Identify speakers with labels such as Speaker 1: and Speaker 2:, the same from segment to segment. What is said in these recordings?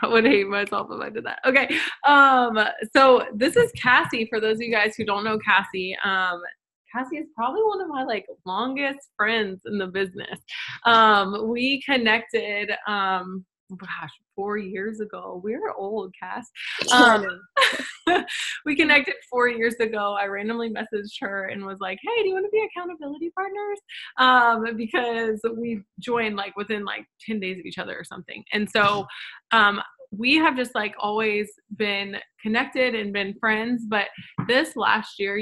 Speaker 1: I would hate myself if I did that. Okay. So this is Cassie. For those of you guys who don't know Cassie, Cassie is probably one of my like longest friends in the business. We connected, gosh, 4 years ago. We're old, Cass. Um, we connected 4 years ago. I randomly messaged her and was like, "Hey, do you want to be accountability partners?" Because we joined like within like 10 days of each other or something. And so um, we have just like always been connected and been friends. But this last year,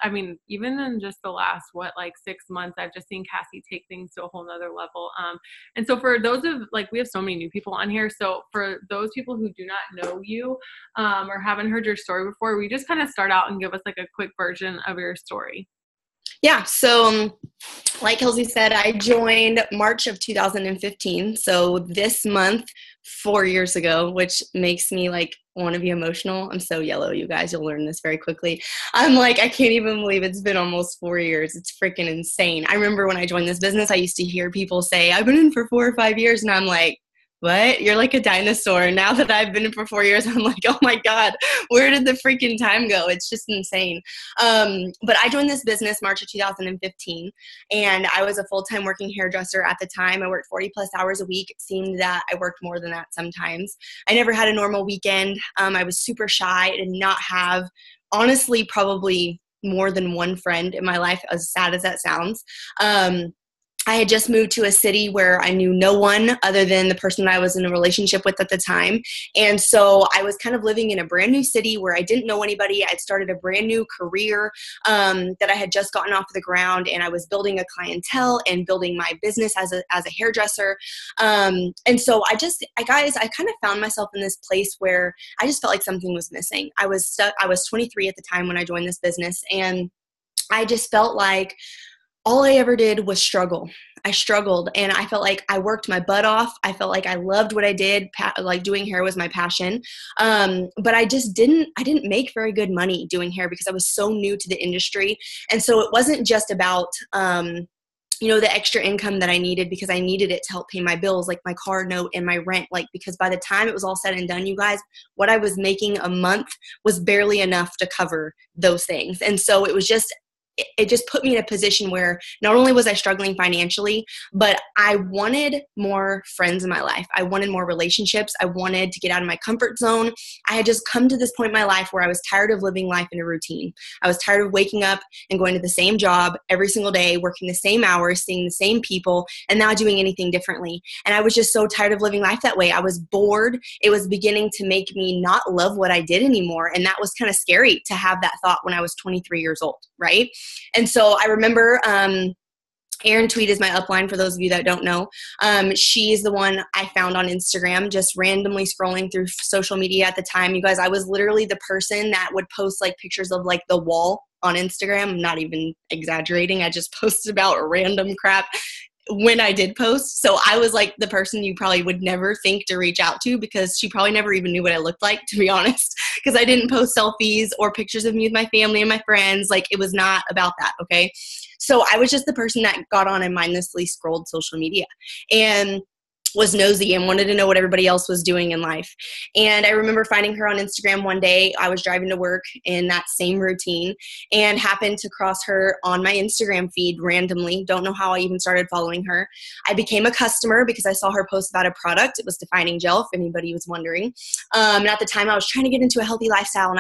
Speaker 1: I mean, even in just the last, like 6 months, I've just seen Cassie take things to a whole nother level. And so for those of like, we have so many new people on here. So for those people who do not know you, or haven't heard your story before, we just kind of start out and give us like a quick version of your story.
Speaker 2: Yeah. So like Kelsey said, I joined March of 2015. So this month, 4 years ago, which makes me like want to be emotional. I'm so yellow, you guys. You'll learn this very quickly. I'm like, I can't even believe it's been almost 4 years. It's freaking insane. I remember when I joined this business, I used to hear people say, I've been in for 4 or 5 years. And I'm like, what? You're like a dinosaur. Now that I've been in for 4 years, I'm like, oh my God, where did the freaking time go? It's just insane. But I joined this business March of 2015, and I was a full-time working hairdresser at the time. I worked 40 plus hours a week. It seemed that I worked more than that sometimes. I never had a normal weekend. I was super shy. I did not have, honestly, probably more than one friend in my life, as sad as that sounds. I had just moved to a city where I knew no one other than the person that I was in a relationship with at the time. And so I was kind of living in a brand new city where I didn't know anybody. I'd started a brand new career that I had just gotten off the ground, and I was building a clientele and building my business as a hairdresser. And so I kind of found myself in this place where I just felt like something was missing. I was stuck. I was 23 at the time when I joined this business, and I just felt like all I ever did was struggle. I struggled, and I felt like I worked my butt off. I felt like I loved what I did. Like doing hair was my passion. But I didn't make very good money doing hair because I was so new to the industry. And so it wasn't just about, the extra income that I needed, because I needed it to help pay my bills, like my car note and my rent. Like, because by the time it was all said and done, you guys, what I was making a month was barely enough to cover those things. And so it just put me in a position where not only was I struggling financially, but I wanted more friends in my life. I wanted more relationships. I wanted to get out of my comfort zone. I had just come to this point in my life where I was tired of living life in a routine. I was tired of waking up and going to the same job every single day, working the same hours, seeing the same people, and not doing anything differently. And I was just so tired of living life that way. I was bored. It was beginning to make me not love what I did anymore. And that was kind of scary to have that thought when I was 23 years old, right? And so I remember Erin Tweed is my upline, for those of you that don't know. She is the one I found on Instagram, just randomly scrolling through social media at the time. You guys, I was literally the person that would post like pictures of like the wall on Instagram. I'm not even exaggerating. I just posted about random crap when I did post. So I was like the person you probably would never think to reach out to, because she probably never even knew what I looked like, to be honest, because I didn't post selfies or pictures of me with my family and my friends. Like, it was not about that. Okay. So I was just the person that got on and mindlessly scrolled social media and was nosy and wanted to know what everybody else was doing in life. And I remember finding her on Instagram one day. I was driving to work in that same routine and happened to cross her on my Instagram feed randomly. Don't know how I even started following her. I became a customer because I saw her post about a product. It was Defining Gel, if anybody was wondering. And at the time I was trying to get into a healthy lifestyle, and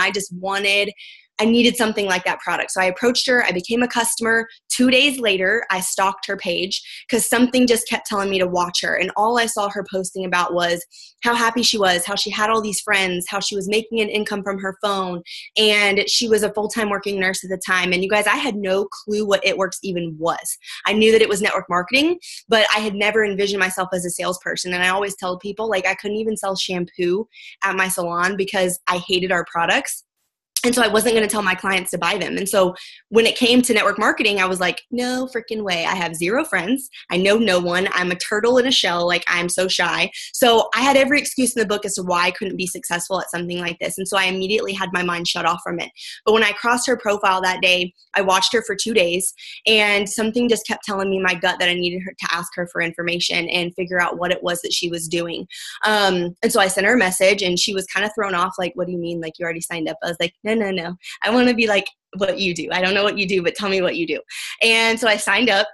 Speaker 2: I needed something like that product. So I approached her. I became a customer. 2 days later, I stalked her page because something just kept telling me to watch her. And all I saw her posting about was how happy she was, how she had all these friends, how she was making an income from her phone. And she was a full-time working nurse at the time. And you guys, I had no clue what It Works even was. I knew that it was network marketing, but I had never envisioned myself as a salesperson. And I always tell people, like, I couldn't even sell shampoo at my salon because I hated our products. And so I wasn't going to tell my clients to buy them. And so when it came to network marketing, I was like, no freaking way. I have 0 friends. I know no one. I'm a turtle in a shell. Like, I'm so shy. So I had every excuse in the book as to why I couldn't be successful at something like this. And so I immediately had my mind shut off from it. But when I crossed her profile that day, I watched her for 2 days, and something just kept telling me, my gut, that I needed her to ask her for information and figure out what it was that she was doing. And so I sent her a message, and she was kind of thrown off. Like, what do you mean? Like, you already signed up? I was like, no. I want to be like what you do. I don't know what you do, but tell me what you do. And so I signed up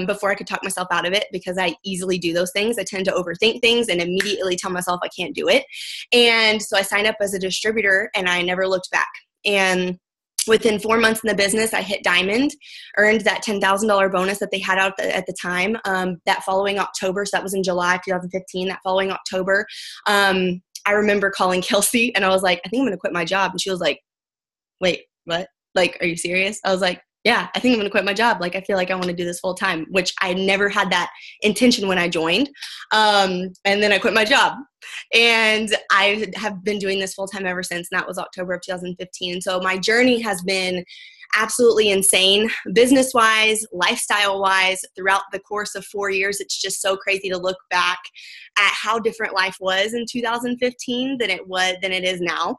Speaker 2: before I could talk myself out of it, because I easily do those things. I tend to overthink things and immediately tell myself I can't do it. And so I signed up as a distributor, and I never looked back. And within 4 months in the business, I hit diamond, earned that $10,000 bonus that they had out at the time. That following October, so that was in July 2015, that following October, I remember calling Kelsey, and I was like, I think I'm going to quit my job. And she was like, wait, what? Like, are you serious? I was like, yeah, I think I'm going to quit my job. Like, I feel like I want to do this full time, which I never had that intention when I joined. And then I quit my job, and I have been doing this full time ever since. And that was October of 2015. So my journey has been absolutely insane, business wise, lifestyle wise. Throughout the course of 4 years, it's just so crazy to look back at how different life was in 2015 than it is now.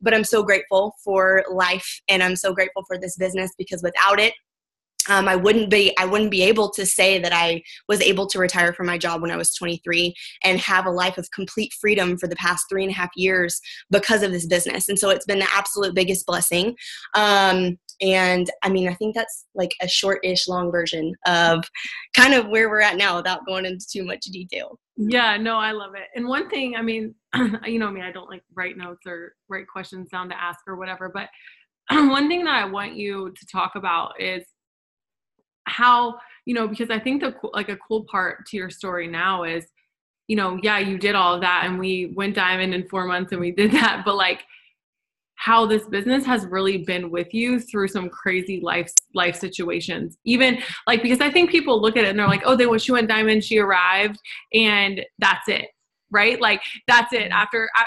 Speaker 2: But I'm so grateful for life, and I'm so grateful for this business, because without it, I wouldn't be able to say that I was able to retire from my job when I was 23 and have a life of complete freedom for the past 3.5 years because of this business. And so it's been the absolute biggest blessing. And I mean, I think that's like a short-ish long version of kind of where we're at now, without going into too much detail.
Speaker 1: Yeah, no, I love it. And one thing, I mean, you know me, I don't like write notes or write questions down to ask or whatever. But one thing that I want you to talk about is how, you know, because I think a cool part to your story now is, you know, yeah, you did all of that, and we went diamond in 4 months, and we did that, but like how this business has really been with you through some crazy life situations. Even like, because I think people look at it and they're like, oh, she went diamond, she arrived, and that's it. Right? Like, that's it.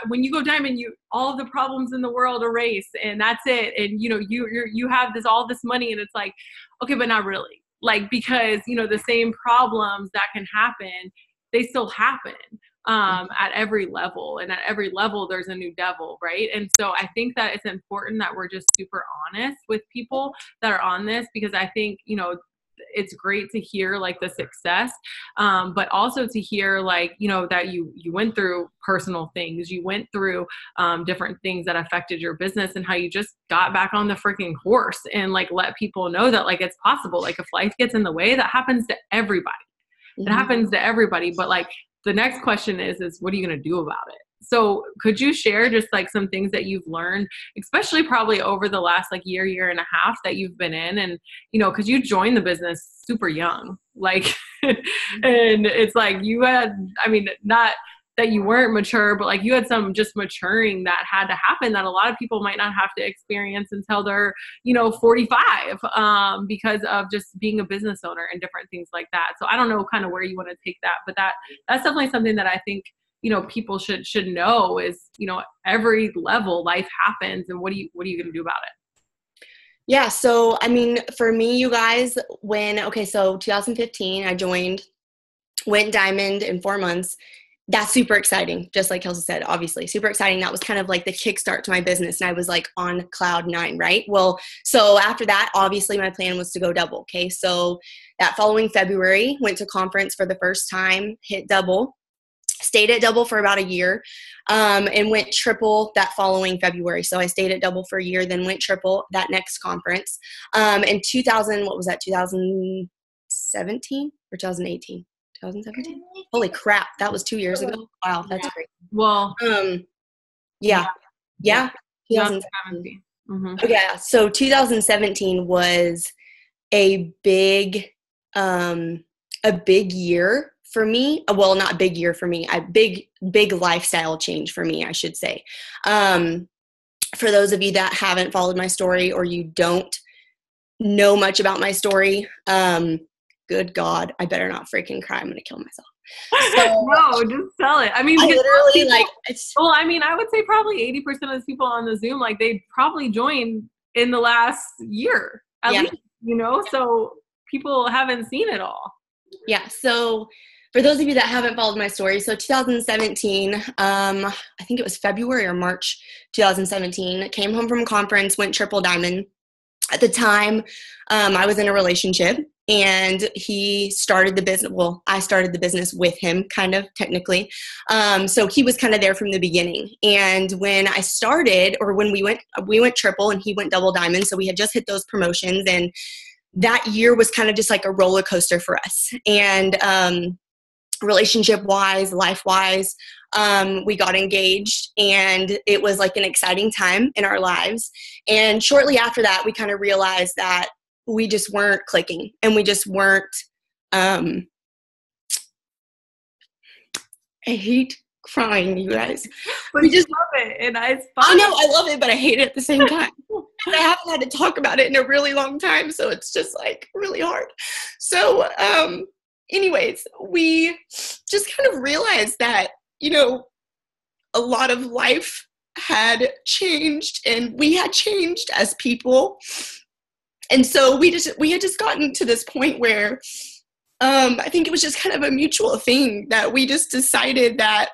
Speaker 1: When you go diamond, all of the problems in the world erase, and that's it. And you know, you have all this money, and it's like, okay, but not really. Like, because, you know, the same problems that can happen, they still happen at every level. And at every level, there's a new devil, right? And so I think that it's important that we're just super honest with people that are on this, because I think, you know, it's great to hear like the success, but also to hear like, you know, that you went through personal things, you went through different things that affected your business, and how you just got back on the freaking horse and like let people know that like it's possible. Like, if life gets in the way, that happens to everybody. It happens to everybody. But like, the next question is what are you going to do about it? So could you share just like some things that you've learned, especially probably over the last like year and a half that you've been in? And, you know, cause you joined the business super young, like, and it's like you had, I mean, not that you weren't mature, but like you had some just maturing that had to happen that a lot of people might not have to experience until they're, you know, 45, because of just being a business owner and different things like that. So I don't know kind of where you want to take that, but that's definitely something that I think, you know, people should know is, you know, every level life happens, and what are you going to do about it?
Speaker 2: Yeah. So, I mean, for me, you guys, so 2015, I joined, went diamond in 4 months. That's super exciting. Just like Kelsey said, obviously super exciting. That was kind of like the kickstart to my business, and I was like on cloud 9, right? Well, so after that, obviously my plan was to go double. Okay. So that following February, went to conference for the first time, hit double. Stayed at double for about a year, and went triple that following February. So I stayed at double for a year, then went triple that next conference. In 2017 or 2018? 2017? Holy crap, that was 2 years ago. Wow, that's great.
Speaker 1: Well,
Speaker 2: yeah. 2017. Mm-hmm. Yeah, so 2017 was a big year for me. Well, not big year for me, a big lifestyle change for me, I should say. For those of you that haven't followed my story, or you don't know much about my story, good God, I better not freaking cry. I'm going to kill myself. So
Speaker 1: No, just tell it. I mean,
Speaker 2: I
Speaker 1: because most
Speaker 2: literally
Speaker 1: people,
Speaker 2: like it's
Speaker 1: well, I mean, I would say probably 80% of the people on the Zoom, like they probably joined in the last year at
Speaker 2: yeah.
Speaker 1: least, you know, so people haven't seen it all.
Speaker 2: Yeah. So for those of you that haven't followed my story, so 2017, I think it was February or March 2017, came home from a conference, went triple diamond. At the time, I was in a relationship and he started the business. Well, I started the business with him, kind of technically. So he was kind of there from the beginning. And when I started, or when we went triple and he went double diamond. So we had just hit those promotions, and that year was kind of just like a roller coaster for us. And relationship wise, life wise, we got engaged, and it was like an exciting time in our lives. And shortly after that, we kind of realized that we just weren't clicking, and we just weren't, I hate crying, you guys.
Speaker 1: But
Speaker 2: We just,
Speaker 1: love it, and it's
Speaker 2: I
Speaker 1: fun.
Speaker 2: know, I love it, but I hate it at the same time. I haven't had to talk about it in a really long time, so it's just like really hard. So, anyways, we just kind of realized that, you know, a lot of life had changed and we had changed as people. And so we had just gotten to this point where I think it was just kind of a mutual thing that we just decided that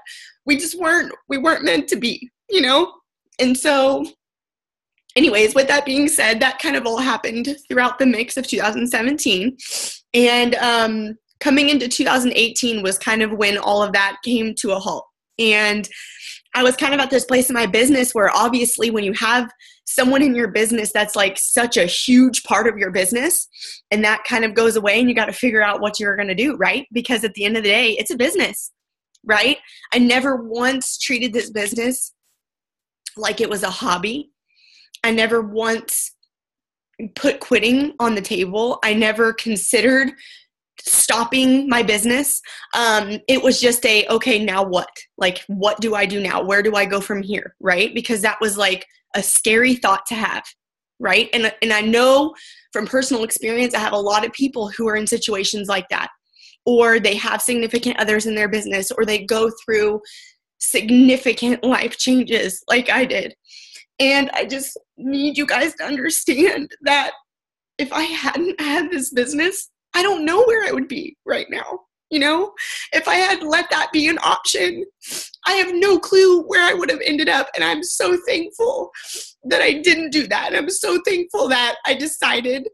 Speaker 2: we weren't meant to be, you know? And so anyways, with that being said, that kind of all happened throughout the mix of 2017. And coming into 2018 was kind of when all of that came to a halt. And I was kind of at this place in my business where obviously when you have someone in your business that's like such a huge part of your business, and that kind of goes away, and you got to figure out what you're going to do, right? Because at the end of the day, it's a business, right? I never once treated this business like it was a hobby. I never once put quitting on the table. I never considered stopping my business. It was just okay, now what? Like, what do I do now? Where do I go from here? Right? Because that was like a scary thought to have. Right? And I know from personal experience, I have a lot of people who are in situations like that, or they have significant others in their business, or they go through significant life changes like I did. And I just need you guys to understand that if I hadn't had this business, I don't know where I would be right now. You know, if I had let that be an option, I have no clue where I would have ended up. And I'm so thankful that I didn't do that. And I'm so thankful that I decided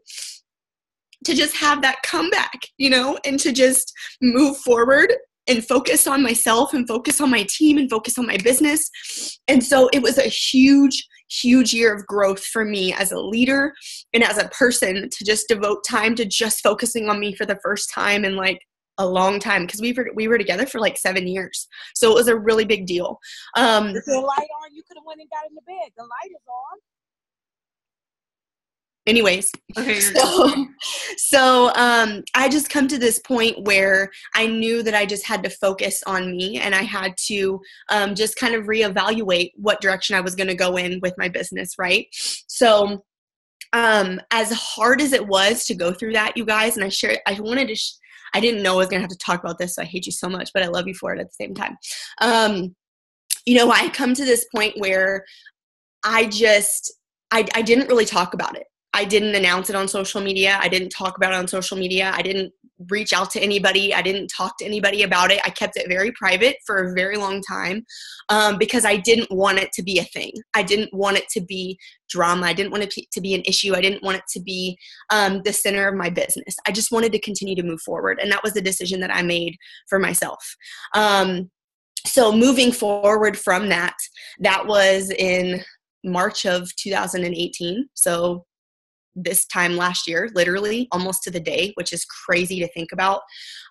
Speaker 2: to just have that comeback, you know, and to just move forward and focus on myself and focus on my team and focus on my business. And so it was a huge year of growth for me as a leader and as a person, to just devote time to just focusing on me for the first time in like a long time, because we were together for like 7 years. So it was a really big deal.
Speaker 3: If the light on, you could have went and got in the bed. The light is on.
Speaker 2: Anyways,
Speaker 1: Okay,
Speaker 2: so I just come to this point where I knew that I just had to focus on me, and I had to just kind of reevaluate what direction I was going to go in with my business, right? So as hard as it was to go through that, you guys, and I didn't know I was going to have to talk about this, so I hate you so much, but I love you for it at the same time. You know, I come to this point where I didn't really talk about it. I didn't announce it on social media. I didn't talk about it on social media. I didn't reach out to anybody. I didn't talk to anybody about it. I kept it very private for a very long time because I didn't want it to be a thing. I didn't want it to be drama. I didn't want it to be an issue. I didn't want it to be the center of my business. I just wanted to continue to move forward. And that was the decision that I made for myself. So moving forward from that was in March of 2018. So this time last year, literally almost to the day, which is crazy to think about.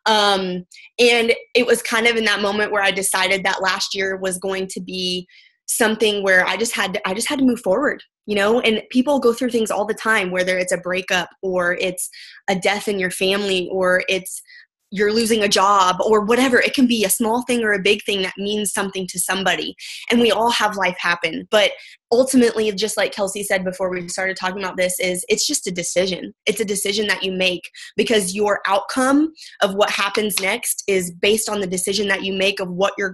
Speaker 2: And it was kind of in that moment where I decided that last year was going to be something where I just had to move forward, you know, and people go through things all the time, whether it's a breakup or it's a death in your family or it's you're losing a job or whatever. It can be a small thing or a big thing that means something to somebody. And we all have life happen. But ultimately, just like Kelsey said before we started talking about this, it's just a decision. It's a decision that you make, because your outcome of what happens next is based on the decision that you make of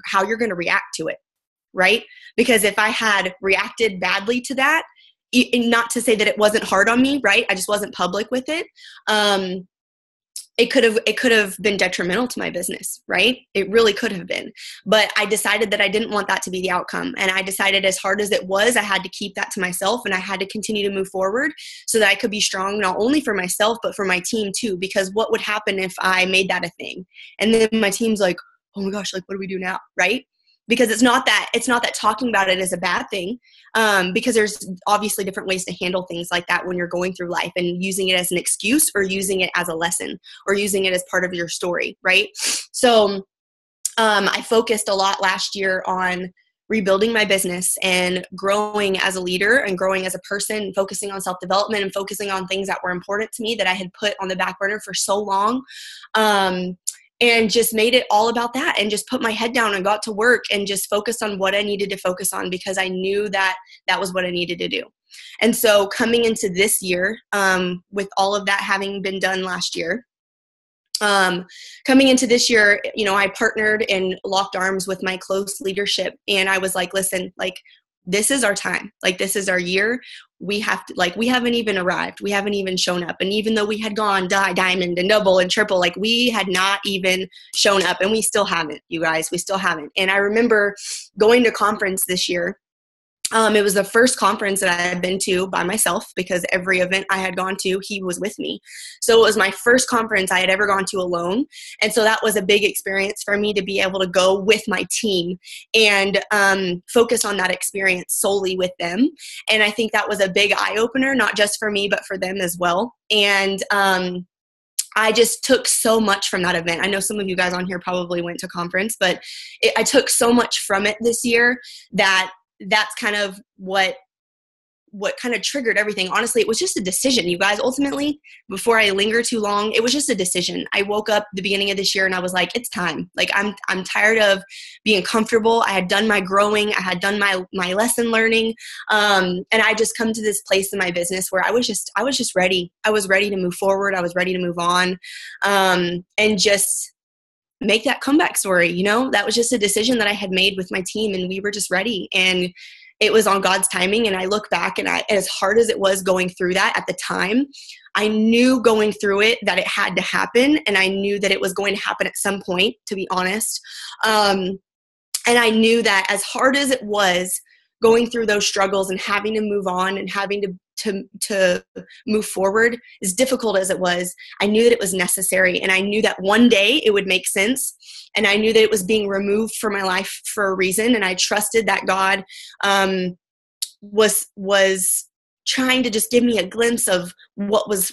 Speaker 2: how you're going to react to it, right? Because if I had reacted badly to that, not to say that it wasn't hard on me, right? I just wasn't public with it. It could have been detrimental to my business, right? It really could have been. But I decided that I didn't want that to be the outcome. And I decided, as hard as it was, I had to keep that to myself, and I had to continue to move forward so that I could be strong, not only for myself, but for my team too. Because what would happen if I made that a thing? And then my team's like, oh my gosh, like, what do we do now? Right? Because it's not that talking about it is a bad thing, because there's obviously different ways to handle things like that when you're going through life, and using it as an excuse or using it as a lesson or using it as part of your story, right? So I focused a lot last year on rebuilding my business and growing as a leader and growing as a person, focusing on self-development and focusing on things that were important to me that I had put on the back burner for so long. And just made it all about that, and just put my head down and got to work and just focused on what I needed to focus on, because I knew that that was what I needed to do. And so coming into this year, with all of that having been done last year, coming into this year, I partnered and locked arms with my close leadership. And I was like, listen, like, this is our time. Like, this is our year. We have to, like, we haven't even arrived. We haven't even shown up. And even though we had gone diamond and double and triple, like, we had not even shown up, and we still haven't, you guys, we still haven't. And I remember going to conference this year. It was the first conference that I had been to by myself, because every event I had gone to, he was with me. So it was my first conference I had ever gone to alone. And so that was a big experience for me to be able to go with my team and focus on that experience solely with them. And I think that was a big eye-opener, not just for me, but for them as well. And I just took so much from that event. I know some of you guys on here probably went to conference, but I took so much from it this year that's kind of what kind of triggered everything. Honestly, it was just a decision, you guys. Ultimately, before I linger too long, it was just a decision. I woke up the beginning of this year and I was like, it's time. Like, I'm tired of being comfortable. I had done my growing. I had done my lesson learning. And I just come to this place in my business where I was just ready. I was ready to move forward. I was ready to move on, and just make that comeback story. That was just a decision that I had made with my team, and we were just ready, and it was on God's timing. And I look back, and as hard as it was going through that at the time, I knew going through it that it had to happen, and I knew that it was going to happen at some point, to be honest. And I knew that as hard as it was going through those struggles and having to move on and having to move forward, as difficult as it was, I knew that it was necessary. And I knew that one day it would make sense. And I knew that it was being removed from my life for a reason. And I trusted that God was trying to just give me a glimpse of what was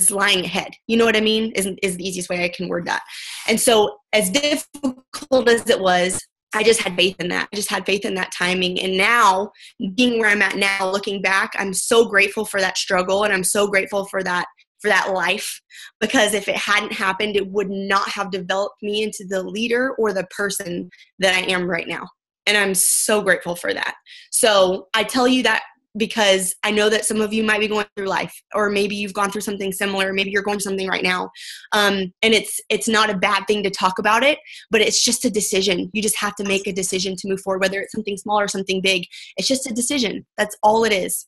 Speaker 2: lying ahead. You know what I mean? Is the easiest way I can word that. And so, as difficult as it was, I just had faith in that. I just had faith in that timing. And now, being where I'm at now, looking back, I'm so grateful for that struggle, and I'm so grateful for that life, because if it hadn't happened, it would not have developed me into the leader or the person that I am right now. And I'm so grateful for that. So I tell you that because I know that some of you might be going through life, or maybe you've gone through something similar. Maybe you're going through something right now. And it's not a bad thing to talk about it, but it's just a decision. You just have to make a decision to move forward, whether it's something small or something big. It's just a decision. That's all it is.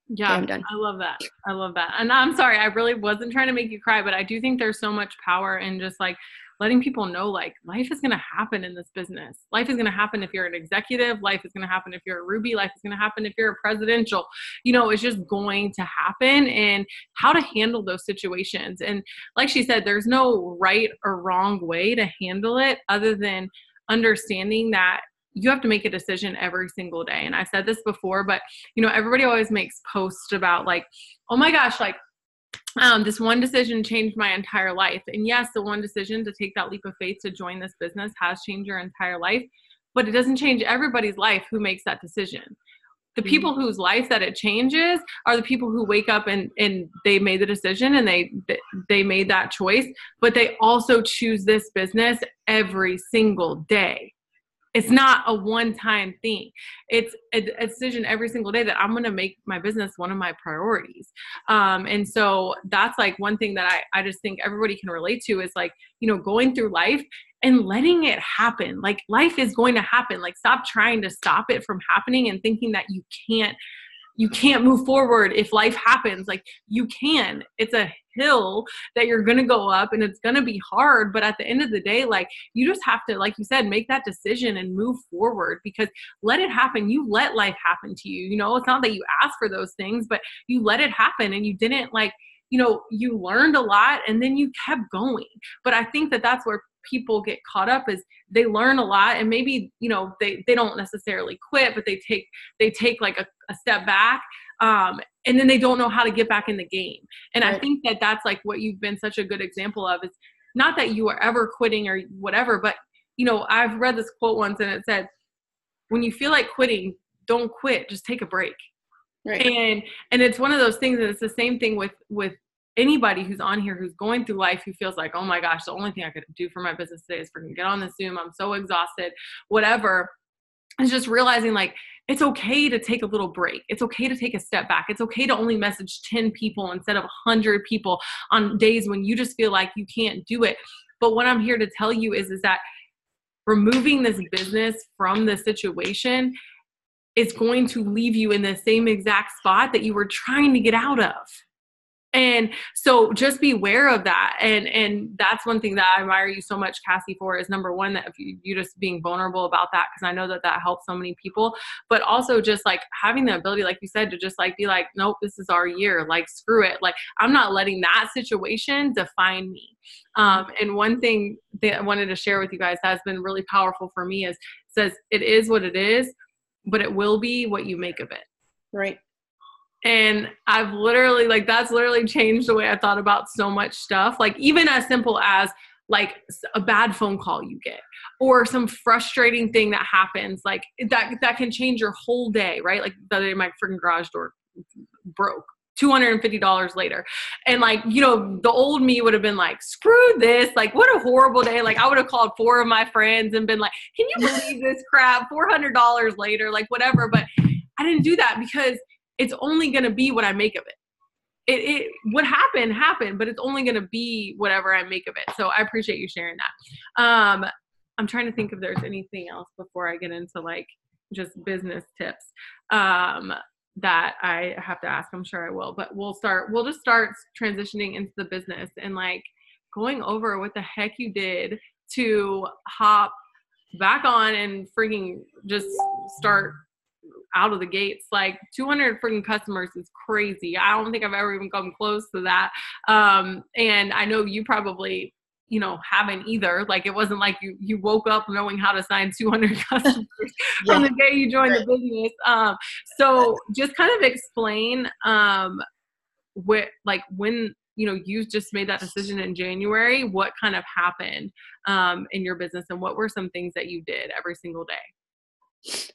Speaker 1: Yeah, okay, I'm done. I love that. And I'm sorry, I really wasn't trying to make you cry, but I do think there's so much power in just like letting people know, like, life is going to happen in this business. Life is going to happen if you're an executive. Life is going to happen if you're a Ruby. Life is going to happen if you're a presidential. It's just going to happen, and how to handle those situations. And like she said, there's no right or wrong way to handle it other than understanding that you have to make a decision every single day. And I've said this before, but everybody always makes posts about like, oh my gosh, like, this one decision changed my entire life. And yes, the one decision to take that leap of faith to join this business has changed your entire life, but it doesn't change everybody's life who makes that decision. The people whose life that it changes are the people who wake up and they made the decision and they made that choice, but they also choose this business every single day. It's not a one-time thing. It's a decision every single day that I'm going to make my business one of my priorities. And so that's like one thing that I just think everybody can relate to is like, you know, going through life and letting it happen. Like life is going to happen. Like stop trying to stop it from happening and thinking that you can't move forward if life happens. Like you can. It's a hill that you're going to go up and it's going to be hard. But at the end of the day, like you just have to, like you said, make that decision and move forward because let it happen. You let life happen to you. You know, it's not that you ask for those things, but you let it happen and you didn't like, you know, you learned a lot and then you kept going. But I think that that's where people get caught up is they learn a lot and maybe, you know, they don't necessarily quit, but they take like a step back. And then they don't know how to get back in the game. And right. I think that that's like what you've been such a good example of is not that you are ever quitting or whatever, but you know, I've read this quote once and it said, when you feel like quitting, don't quit, just take a break. Right. And it's one of those things and it's the same thing with anybody who's on here who's going through life who feels like, oh my gosh, the only thing I could do for my business today is freaking get on the Zoom. I'm so exhausted, whatever. It's just realizing like, it's okay to take a little break. It's okay to take a step back. It's okay to only message 10 people instead of 100 people on days when you just feel like you can't do it. But what I'm here to tell you is that removing this business from the situation is going to leave you in the same exact spot that you were trying to get out of. And so just be aware of that. And that's one thing that I admire you so much, Cassie, for is number one, that if you just being vulnerable about that, because I know that helps so many people, but also just like having the ability, like you said, to just like be like, nope, this is our year. Like, screw it. Like, I'm not letting that situation define me. And one thing that I wanted to share with you guys that's been really powerful for me is says it is what it is, but it will be what you make of it.
Speaker 2: Right.
Speaker 1: And I've literally, like, that's literally changed the way I thought about so much stuff. Like, even as simple as, like, a bad phone call you get or some frustrating thing that happens, like, that can change your whole day, right? Like, the other day, my freaking garage door broke. $250 later. And like, you know, the old me would have been like, screw this. Like, what a horrible day. Like, I would have called 4 of my friends and been like, can you believe this crap? $400 later, like whatever. But I didn't do that because it's only going to be what I make of it. What happened, but it's only going to be whatever I make of it. So I appreciate you sharing that. I'm trying to think if there's anything else before I get into like just business tips. That I have to ask. I'm sure I will, but we'll just start transitioning into the business and like going over what the heck you did to hop back on and freaking just start out of the gates. Like 200 freaking customers is crazy. I don't think I've ever even come close to that. And I know you probably, you know, haven't either. Like, it wasn't like you woke up knowing how to sign 200 customers from the day you joined the business. So just kind of explain when, you know, you just made that decision in January, what kind of happened in your business and what were some things that you did every single day?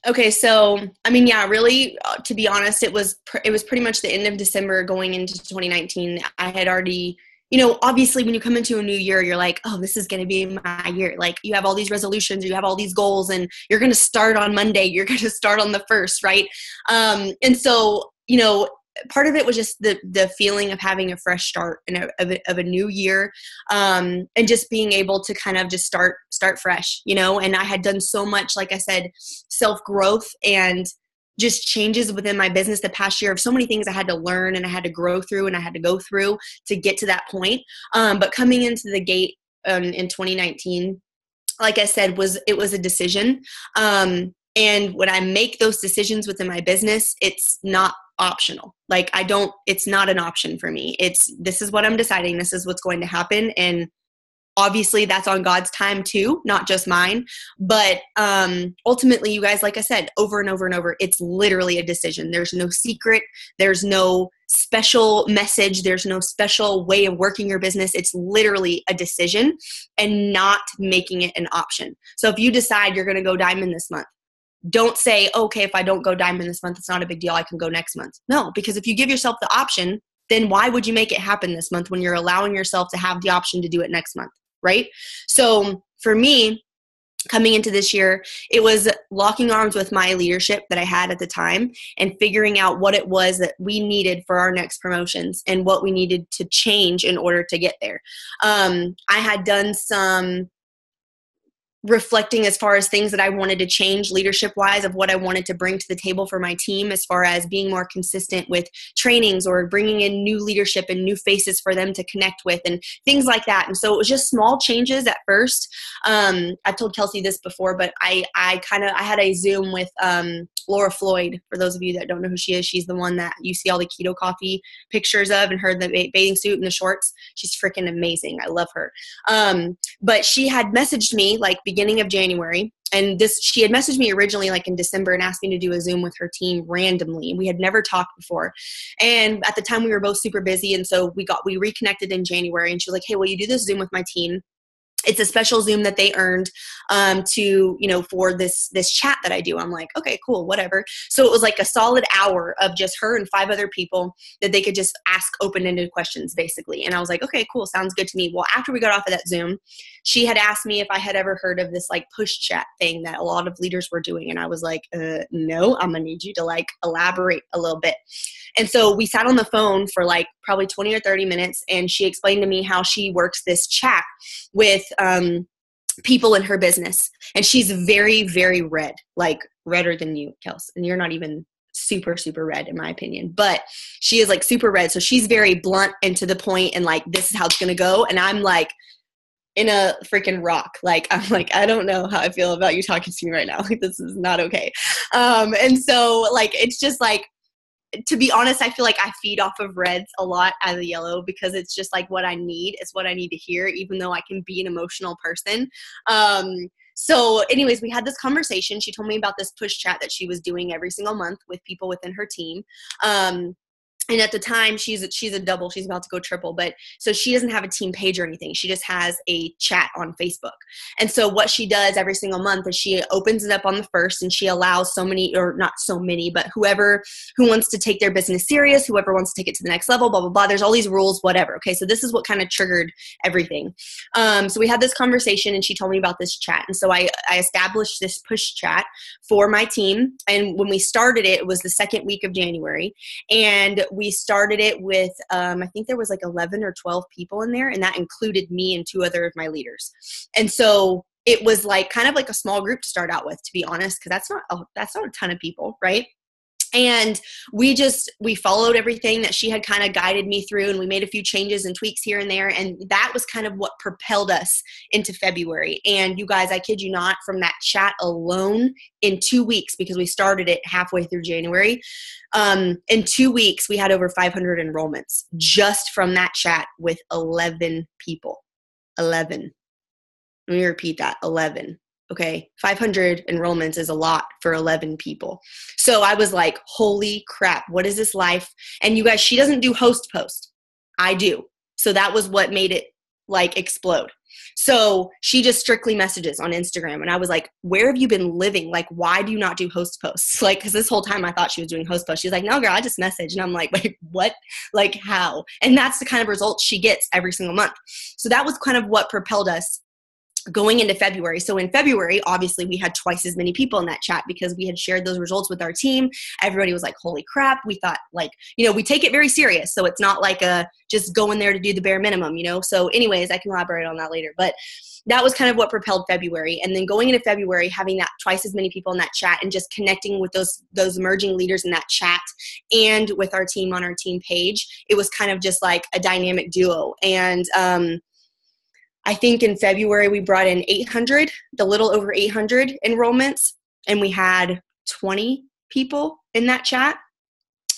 Speaker 2: Okay. So, I mean, yeah, really, to be honest, it was pretty much the end of December going into 2019. I had already, you know, obviously when you come into a new year, you're like, oh, this is going to be my year. Like, you have all these resolutions, you have all these goals, and you're going to start on Monday. You're going to start on the 1st, right? And so, you know, part of it was just the feeling of having a fresh start and of a new year, and just being able to kind of just start fresh, you know. And I had done so much, like I said, self-growth and just changes within my business the past year of so many things I had to learn and I had to grow through and I had to go through to get to that point. But coming into the gate in 2019, like I said, it was a decision. And when I make those decisions within my business, it's not optional. Like, it's not an option for me. This is what I'm deciding. This is what's going to happen. And obviously that's on God's time too, not just mine. But ultimately, you guys, like I said, over and over and over, it's literally a decision. There's no secret. There's no special message. There's no special way of working your business. It's literally a decision and not making it an option. So if you decide you're going to go diamond this month, Don't say, okay, if I don't go diamond this month, it's not a big deal. I can go next month. No, because if you give yourself the option, then why would you make it happen this month when you're allowing yourself to have the option to do it next month, right? So for me, coming into this year, it was locking arms with my leadership that I had at the time and figuring out what it was that we needed for our next promotions and what we needed to change in order to get there. I had done some reflecting as far as things that I wanted to change leadership wise, of what I wanted to bring to the table for my team, as far as being more consistent with trainings or bringing in new leadership and new faces for them to connect with and things like that. And so it was just small changes at first. I've told Kelsey this before, but I had a Zoom with Laura Floyd. For those of you that don't know who she is, she's the one that you see all the keto coffee pictures of, and her in the bathing suit and the shorts. She's freaking amazing. I love her. But she had messaged me like beginning of January, and she had messaged me originally like in December and asked me to do a Zoom with her team randomly. We had never talked before, and at the time we were both super busy, and so we reconnected in January, and she was like, hey, will you do this Zoom with my team? It's a special Zoom that they earned for this chat that I do. I'm like, okay, cool, whatever. So it was like a solid hour of just her and 5 other people that they could just ask open-ended questions, basically. And I was like, okay, cool, sounds good to me. Well, after we got off of that Zoom, she had asked me if I had ever heard of this like push chat thing that a lot of leaders were doing. And I was like, no, I'm gonna need you to like elaborate a little bit. And so we sat on the phone for like probably 20 or 30 minutes, and she explained to me how she works this chat with people in her business. And she's very, very red, like redder than you, Kels. And you're not even super, super red in my opinion, but she is like super red. So she's very blunt and to the point, and like, this is how it's going to go. And I'm like in a freaking rock. Like, I'm like, I don't know how I feel about you talking to me right now. Like, this is not okay. And so like, it's just like, to be honest, I feel like I feed off of reds a lot as a yellow, because it's just like what I need. It's what I need to hear, even though I can be an emotional person. So anyways, we had this conversation. She told me about this push chat that she was doing every single month with people within her team. And at the time, she's a double. She's about to go triple. But so she doesn't have a team page or anything. She just has a chat on Facebook. And so what she does every single month is she opens it up on the first, and she allows so many, or not so many, but whoever who wants to take their business serious, whoever wants to take it to the next level, blah, blah, blah. There's all these rules, whatever. Okay, so this is what kind of triggered everything. So we had this conversation, and she told me about this chat. And so I established this push chat for my team. And when we started it, it was the second week of January. And we started it with, I think there was like 11 or 12 people in there, and that included me and 2 other of my leaders. And so it was like kind of like a small group to start out with, to be honest, because that's not a ton of people, right? And we followed everything that she had kind of guided me through, and we made a few changes and tweaks here and there. And that was kind of what propelled us into February. And you guys, I kid you not, from that chat alone in 2 weeks, because we started it halfway through January, in 2 weeks, we had over 500 enrollments just from that chat with 11 people. 11. Let me repeat that. 11. Okay, 500 enrollments is a lot for 11 people. So I was like, holy crap, what is this life? And you guys, she doesn't do host post. I do. So that was what made it like explode. So she just strictly messages on Instagram. And I was like, where have you been living? Like, why do you not do host posts? Like, because this whole time I thought she was doing host posts. She's like, no, girl, I just message. And I'm like, wait, what? Like, how? And that's the kind of results she gets every single month. So that was kind of what propelled us going into February. So in February, obviously we had twice as many people in that chat, because we had shared those results with our team. Everybody was like, holy crap. We thought, like, we take it very serious. So it's not like just go in there to do the bare minimum, So anyways, I can elaborate on that later, but that was kind of what propelled February. And then going into February, having that twice as many people in that chat and just connecting with those emerging leaders in that chat and with our team on our team page, it was kind of just like a dynamic duo. And, I think in February we brought in a little over 800 enrollments, and we had 20 people in that chat.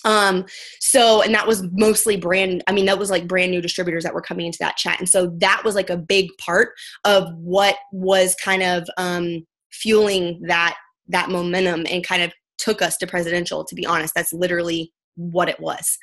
Speaker 2: And that was mostly that was like brand new distributors that were coming into that chat. And so that was like a big part of what was kind of fueling that momentum and kind of took us to presidential, to be honest. That's literally what it was.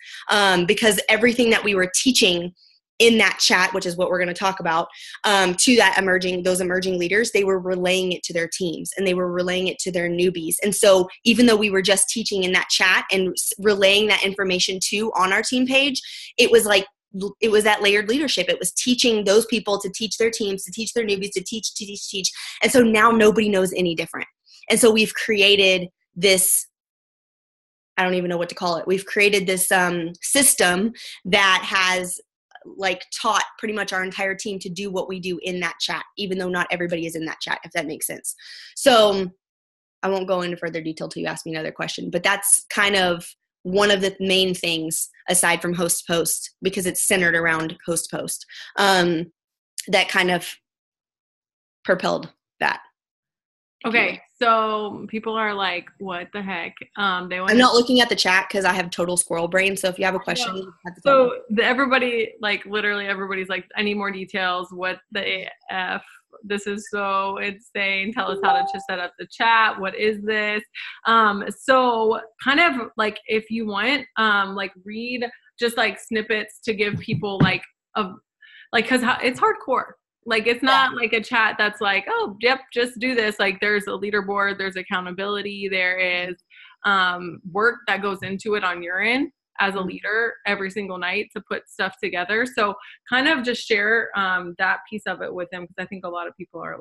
Speaker 2: Because everything that we were teaching in that chat, which is what we're going to talk about, to those emerging leaders. They were relaying it to their teams, and they were relaying it to their newbies. And so even though we were just teaching in that chat and relaying that information on our team page, it was that layered leadership. It was teaching those people to teach their teams, to teach their newbies, to teach. And so now nobody knows any different. And so we've created this, I don't even know what to call it. We've created this system that has taught pretty much our entire team to do what we do in that chat, even though not everybody is in that chat, if that makes sense. So I won't go into further detail till you ask me another question, but that's kind of one of the main things aside from host post, because it's centered around host post, that kind of propelled that.
Speaker 1: Okay, so people are like, what the heck? I'm
Speaker 2: not looking at the chat because I have total squirrel brain. So if you have a question, you have to
Speaker 1: so everybody, literally everybody's like, I need more details. What the F? This is so insane. Tell us how to set up the chat. What is this? So kind of if you want, read just snippets to give people because it's hardcore. It's not like a chat that's oh, yep, just do this. There's a leaderboard, there's accountability, there is work that goes into it on your end as a leader every single night to put stuff together. So kind of just share that piece of it with them, because I think a lot of people are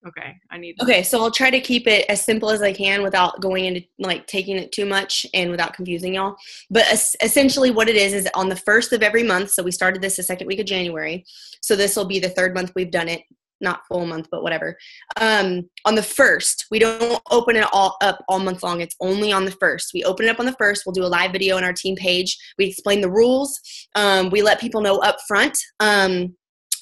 Speaker 1: okay, I need to.
Speaker 2: Okay, so I'll try to keep it as simple as I can without going into taking it too much and without confusing y'all. But essentially what it is on the first of every month. So we started this the second week of January. So this will be the third month we've done it. Not full month, but whatever. On the first, we don't open it all up all month long. It's only on the first. We open it up on the first. We'll do a live video on our team page. We explain the rules. We let people know up front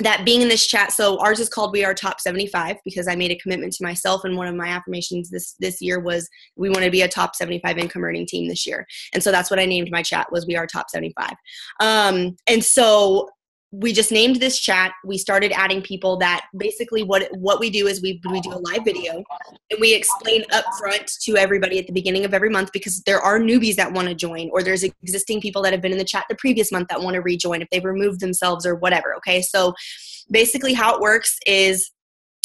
Speaker 2: that being in this chat, so ours is called We Are Top 75, because I made a commitment to myself, and one of my affirmations this year was we want to be a top 75 income earning team this year. And so that's what I named my chat, was We Are Top 75. And so we just named this chat. We started adding people that basically what we do is we do a live video, and we explain up front to everybody at the beginning of every month, because there are newbies that want to join, or there's existing people that have been in the chat the previous month that want to rejoin if they've removed themselves or whatever. Okay. So basically how it works is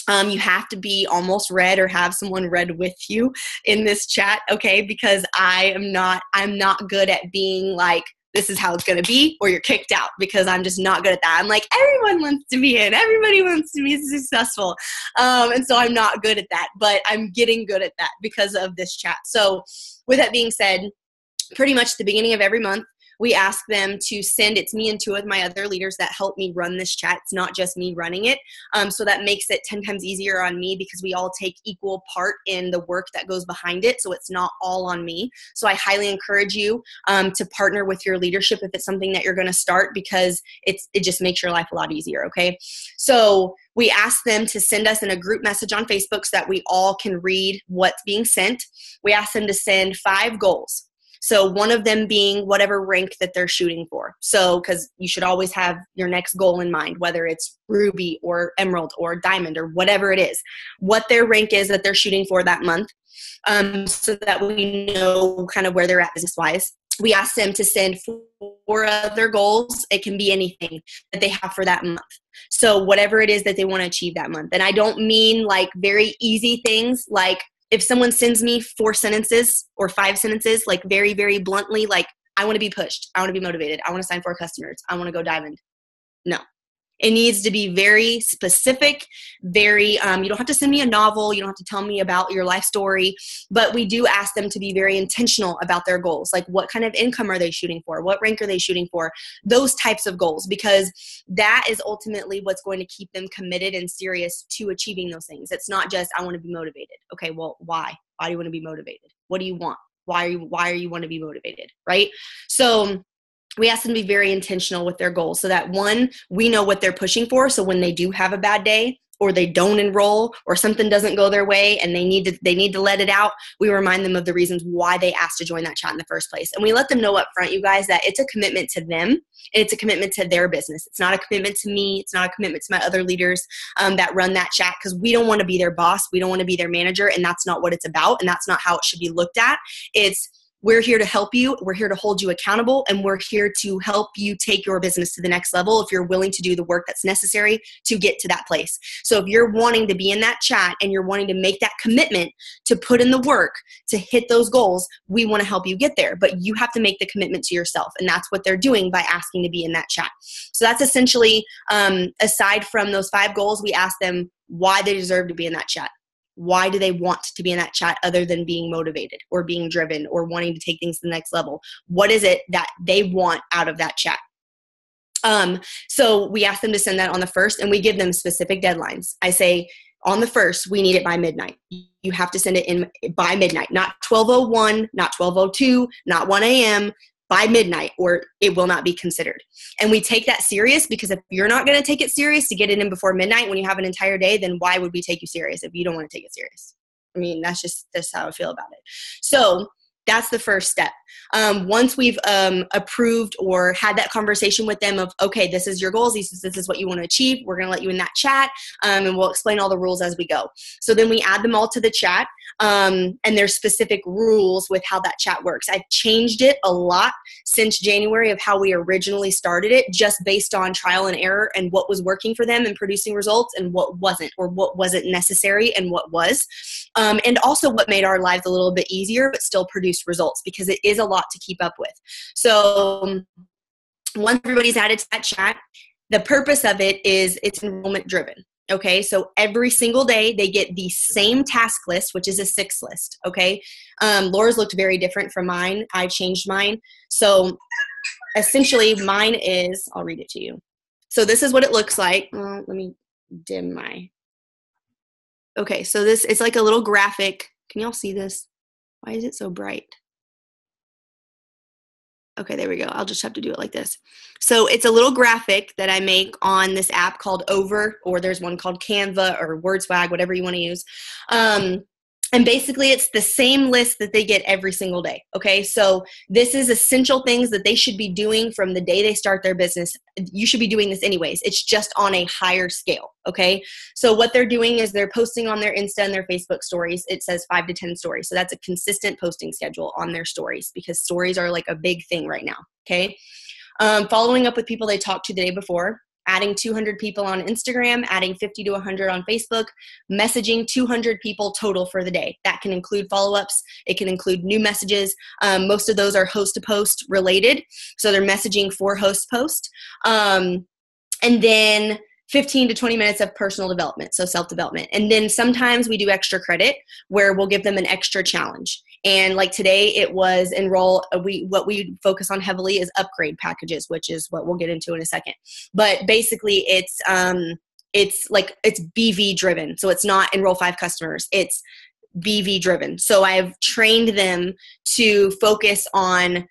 Speaker 2: you have to be almost read or have someone read with you in this chat. Okay. Because I'm not good at being this is how it's going to be, or you're kicked out, because I'm just not good at that. I'm everyone wants to be in, everybody wants to be successful. And so I'm not good at that, but I'm getting good at that because of this chat. So with that being said, pretty much the beginning of every month, we ask them to send, it's me and two of my other leaders that help me run this chat. It's not just me running it. So that makes it 10 times easier on me, because we all take equal part in the work that goes behind it. So it's not all on me. So I highly encourage you to partner with your leadership if it's something that you're going to start, because it just makes your life a lot easier. Okay. So we ask them to send us in a group message on Facebook so that we all can read what's being sent. We ask them to send 5 goals. So one of them being whatever rank that they're shooting for. So, because you should always have your next goal in mind, whether it's ruby or emerald or diamond or whatever it is, what their rank is that they're shooting for that month, so that we know kind of where they're at business-wise. We ask them to send 4 other goals. It can be anything that they have for that month. So whatever it is that they want to achieve that month. And I don't mean very easy things, if someone sends me 4 sentences or 5 sentences, very, very bluntly, I want to be pushed, I want to be motivated, I want to sign 4 customers, I want to go diamond. No. It needs to be very specific, very, you don't have to send me a novel, you don't have to tell me about your life story, but we do ask them to be very intentional about their goals. What kind of income are they shooting for? What rank are they shooting for? Those types of goals, because that is ultimately what's going to keep them committed and serious to achieving those things. It's not just, I want to be motivated. Okay, well, why? Why do you want to be motivated? What do you want? Why are you want to be motivated, right? So we ask them to be very intentional with their goals, so that one, we know what they're pushing for. So when they do have a bad day, or they don't enroll, or something doesn't go their way and they need to let it out, we remind them of the reasons why they asked to join that chat in the first place. And we let them know up front, you guys, that it's a commitment to them, and it's a commitment to their business. It's not a commitment to me. It's not a commitment to my other leaders that run that chat, because we don't want to be their boss. We don't want to be their manager, and that's not what it's about, and that's not how it should be looked at. It's We're here to help you. We're here to hold you accountable, and we're here to help you take your business to the next level if you're willing to do the work that's necessary to get to that place. So if you're wanting to be in that chat and you're wanting to make that commitment to put in the work to hit those goals, we want to help you get there. But you have to make the commitment to yourself, and that's what they're doing by asking to be in that chat. So that's essentially, aside from those 5 goals, we ask them why they deserve to be in that chat. Why do they want to be in that chat other than being motivated or being driven or wanting to take things to the next level? What is it that they want out of that chat? So we ask them to send that on the 1st, and we give them specific deadlines. I say on the 1st, we need it by midnight. You have to send it in by midnight, not 12:01, not 12:02, not 1 a.m., by midnight, or it will not be considered. And we take that serious, because if you're not going to take it serious to get it in before midnight when you have an entire day, then why would we take you serious if you don't want to take it serious? I mean, that's how I feel about it. So that's the first step. Once we've approved or had that conversation with them of, okay, this is your goals, this is what you want to achieve, we're going to let you in that chat, and we'll explain all the rules as we go. So then we add them all to the chat, and there's specific rules with how that chat works. I've changed it a lot since January of how we originally started it, just based on trial and error and what was working for them and producing results and what wasn't, or what wasn't necessary and what was. And also what made our lives a little bit easier but still produce results, because it is a lot to keep up with. So once everybody's added to that chat, the purpose of it is it's enrollment driven. Okay, so every single day they get the same task list, which is a 6 list. Okay, Laura's looked very different from mine. I changed mine. So essentially mine is, I'll read it to you. So this is what it looks like. Let me dim my, okay, so this, it's like a little graphic. Can y'all see this? Why is it so bright? Okay, there we go. I'll just have to do it like this. So it's a little graphic that I make on this app called Over, or there's one called Canva or WordSwag, whatever you want to use. And basically it's the same list that they get every single day. Okay, so this is essential things that they should be doing from the day they start their business. You should be doing this anyways. It's just on a higher scale. Okay, so what they're doing is they're posting on their Insta and their Facebook stories. It says 5 to 10 stories. So that's a consistent posting schedule on their stories, because stories are like a big thing right now. Okay, following up with people they talked to the day before, adding 200 people on Instagram, adding 50 to 100 on Facebook, messaging 200 people total for the day. That can include follow-ups. It can include new messages. Most of those are host-to-post related, so they're messaging for host-post. And then 15 to 20 minutes of personal development, so self-development. And then sometimes we do extra credit where we'll give them an extra challenge. And like today, it was enroll. What we focus on heavily is upgrade packages, which is what we'll get into in a second. But basically, it's BV driven. So it's not enroll 5 customers. It's BV driven. So I've trained them to focus on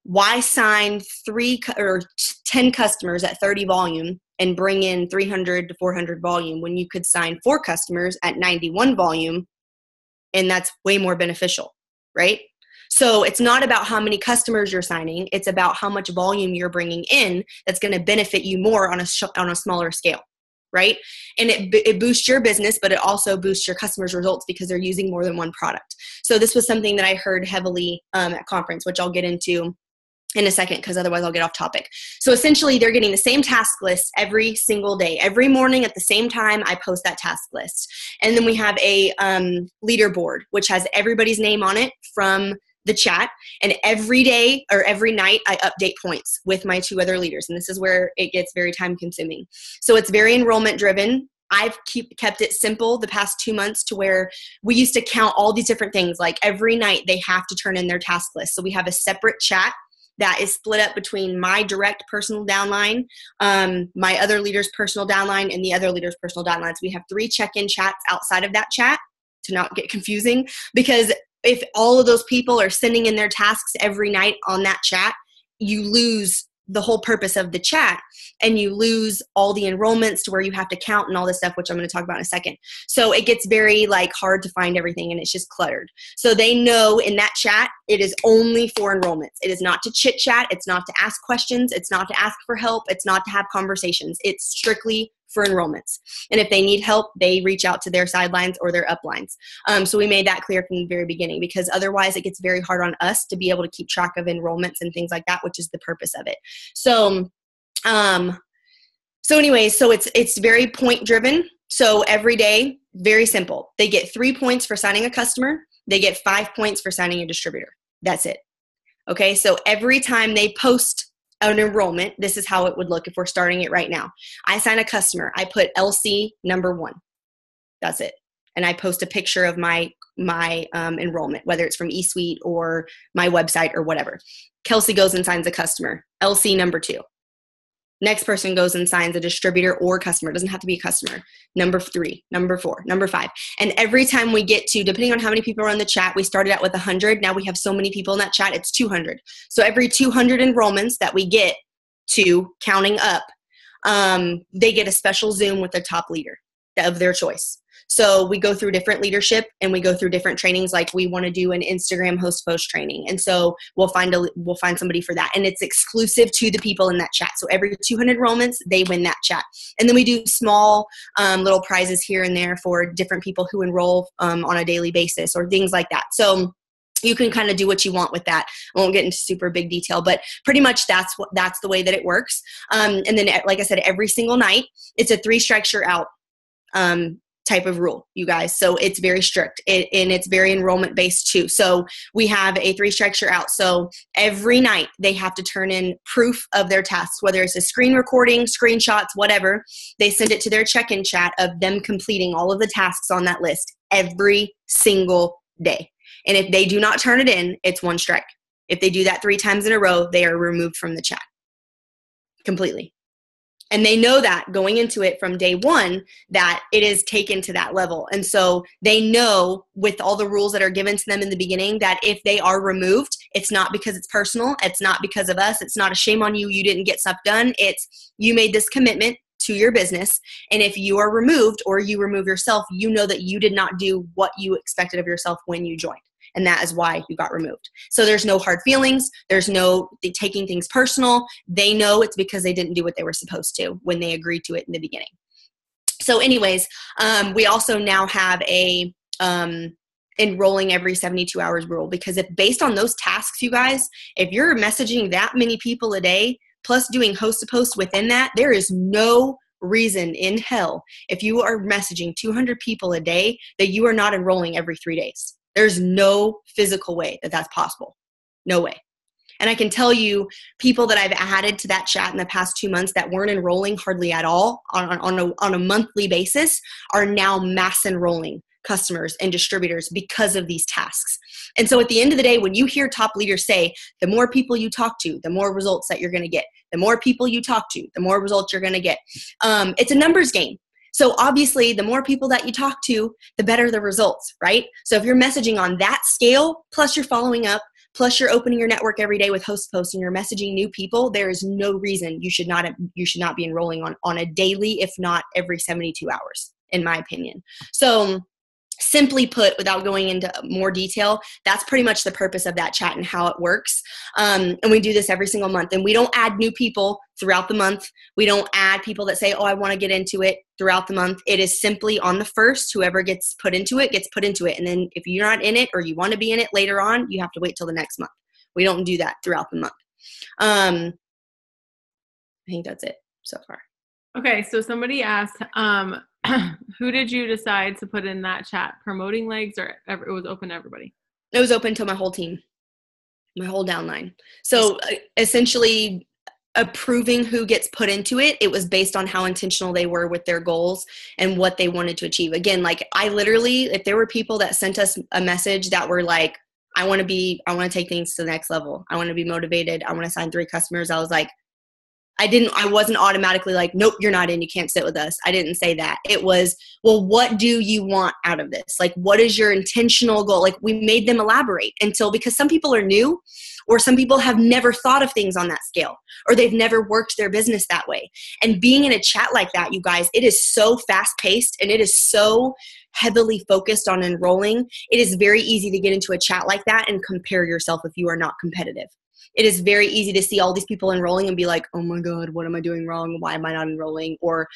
Speaker 2: why sign 3 or 10 customers at 30 volume and bring in 300 to 400 volume when you could sign 4 customers at 91 volume, and that's way more beneficial, right? So it's not about how many customers you're signing. It's about how much volume you're bringing in that's going to benefit you more on a smaller scale, right? And it boosts your business, but it also boosts your customers' results because they're using more than one product. So this was something that I heard heavily at conference, which I'll get into in a second, because otherwise I'll get off topic. So essentially they're getting the same task list every single day. Every morning at the same time, I post that task list. And then we have a leaderboard, which has everybody's name on it from the chat. And every day or every night, I update points with my 2 other leaders. And this is where it gets very time consuming. So it's very enrollment driven. I've kept it simple the past 2 months to where we used to count all these different things. Like every night they have to turn in their task list. So we have a separate chat that is split up between my direct personal downline, my other leader's personal downline, and the other leader's personal downline. So we have 3 check-in chats outside of that chat to not get confusing, because if all of those people are sending in their tasks every night on that chat, you lose the whole purpose of the chat, and you lose all the enrollments to where you have to count and all this stuff, which I'm going to talk about in a second. So it gets very hard to find everything, and it's just cluttered. So they know in that chat, it is only for enrollments. It is not to chit chat. It's not to ask questions. It's not to ask for help. It's not to have conversations. It's strictly for enrollments. And if they need help, they reach out to their sidelines or their uplines. So we made that clear from the very beginning, because otherwise it gets very hard on us to be able to keep track of enrollments and things like that, which is the purpose of it. So it's very point driven. So every day, very simple. They get 3 points for signing a customer. They get 5 points for signing a distributor. That's it. Okay. So every time they post an enrollment, this is how it would look if we're starting it right now. I sign a customer. I put LC number 1. That's it. And I post a picture of my enrollment, whether it's from eSuite or my website or whatever. Kelsey goes and signs a customer, LC number 2. Next person goes and signs a distributor or customer. It doesn't have to be a customer. Number 3, number 4, number 5. And every time we get to, depending on how many people are in the chat, we started out with 100. Now we have so many people in that chat, it's 200. So every 200 enrollments that we get to, counting up, they get a special Zoom with the top leader of their choice. So we go through different leadership and we go through different trainings. Like we want to do an Instagram host post training. And so we'll find somebody for that. And it's exclusive to the people in that chat. So every 200 enrollments, they win that chat. And then we do small little prizes here and there for different people who enroll on a daily basis or things like that. So you can kind of do what you want with that. I won't get into super big detail, but pretty much that's the way that it works. And then, like I said, every single night, it's a 3 strikes you're out type of rule, you guys. So it's very strict and it's very enrollment based too. So we have a 3 strikes you're out. So every night they have to turn in proof of their tasks, whether it's a screen recording, screenshots, whatever. They send it to their check-in chat of them completing all of the tasks on that list every single day. And if they do not turn it in, it's 1 strike. If they do that 3 times in a row, they are removed from the chat completely. And they know that going into it from day 1 that it is taken to that level. And so they know with all the rules that are given to them in the beginning that if they are removed, it's not because it's personal. It's not because of us. It's not a shame on you. You didn't get stuff done. It's you made this commitment to your business. And if you are removed or you remove yourself, you know that you did not do what you expected of yourself when you joined. And that is why you got removed. So there's no hard feelings. There's no taking things personal. They know it's because they didn't do what they were supposed to when they agreed to it in the beginning. So anyways, we also now have a enrolling every 72 hours rule, because if based on those tasks, you guys, if you're messaging that many people a day, plus doing host to post within that, there is no reason in hell, if you are messaging 200 people a day, that you are not enrolling every 3 days. There's no physical way that that's possible. No way. And I can tell you people that I've added to that chat in the past 2 months that weren't enrolling hardly at all on a monthly basis are now mass enrolling customers and distributors because of these tasks. And so at the end of the day, when you hear top leaders say, the more people you talk to, the more results that you're going to get. The more people you talk to, the more results you're going to get. It's a numbers game. So obviously, the more people that you talk to, the better the results, right? So if you're messaging on that scale, plus you're following up, plus you're opening your network every day with host posts and you're messaging new people, there is no reason you should not be enrolling on a daily, if not every 72 hours, in my opinion. So simply put, without going into more detail, that's pretty much the purpose of that chat and how it works. And we do this every single month. And we don't add new people throughout the month. We don't add people that say, oh, I want to get into it throughout the month. It is simply on the first, whoever gets put into it, gets put into it. And then if you're not in it or you want to be in it later on, you have to wait till the next month. We don't do that throughout the month. I think that's it so far.
Speaker 1: Okay, so somebody asked, who did you decide to put in that chat? Promoting legs, or it was open to everybody?
Speaker 2: It was open to my whole team, my whole downline. So essentially approving who gets put into it, it was based on how intentional they were with their goals and what they wanted to achieve. Again, like I literally, if there were people that sent us a message that were like, I want to take things to the next level. I want to be motivated. I want to sign 3 customers. I was like, I wasn't automatically like, nope, you're not in, you can't sit with us. I didn't say that. It was, well, what do you want out of this? Like, what is your intentional goal? Like, we made them elaborate because some people are new, or some people have never thought of things on that scale, or they've never worked their business that way. And being in a chat like that, you guys, it is so fast paced and it is so heavily focused on enrolling. It is very easy to get into a chat like that and compare yourself if you are not competitive. it is very easy to see all these people enrolling and be like, oh my God, what am I doing wrong? Why am I not enrolling? Or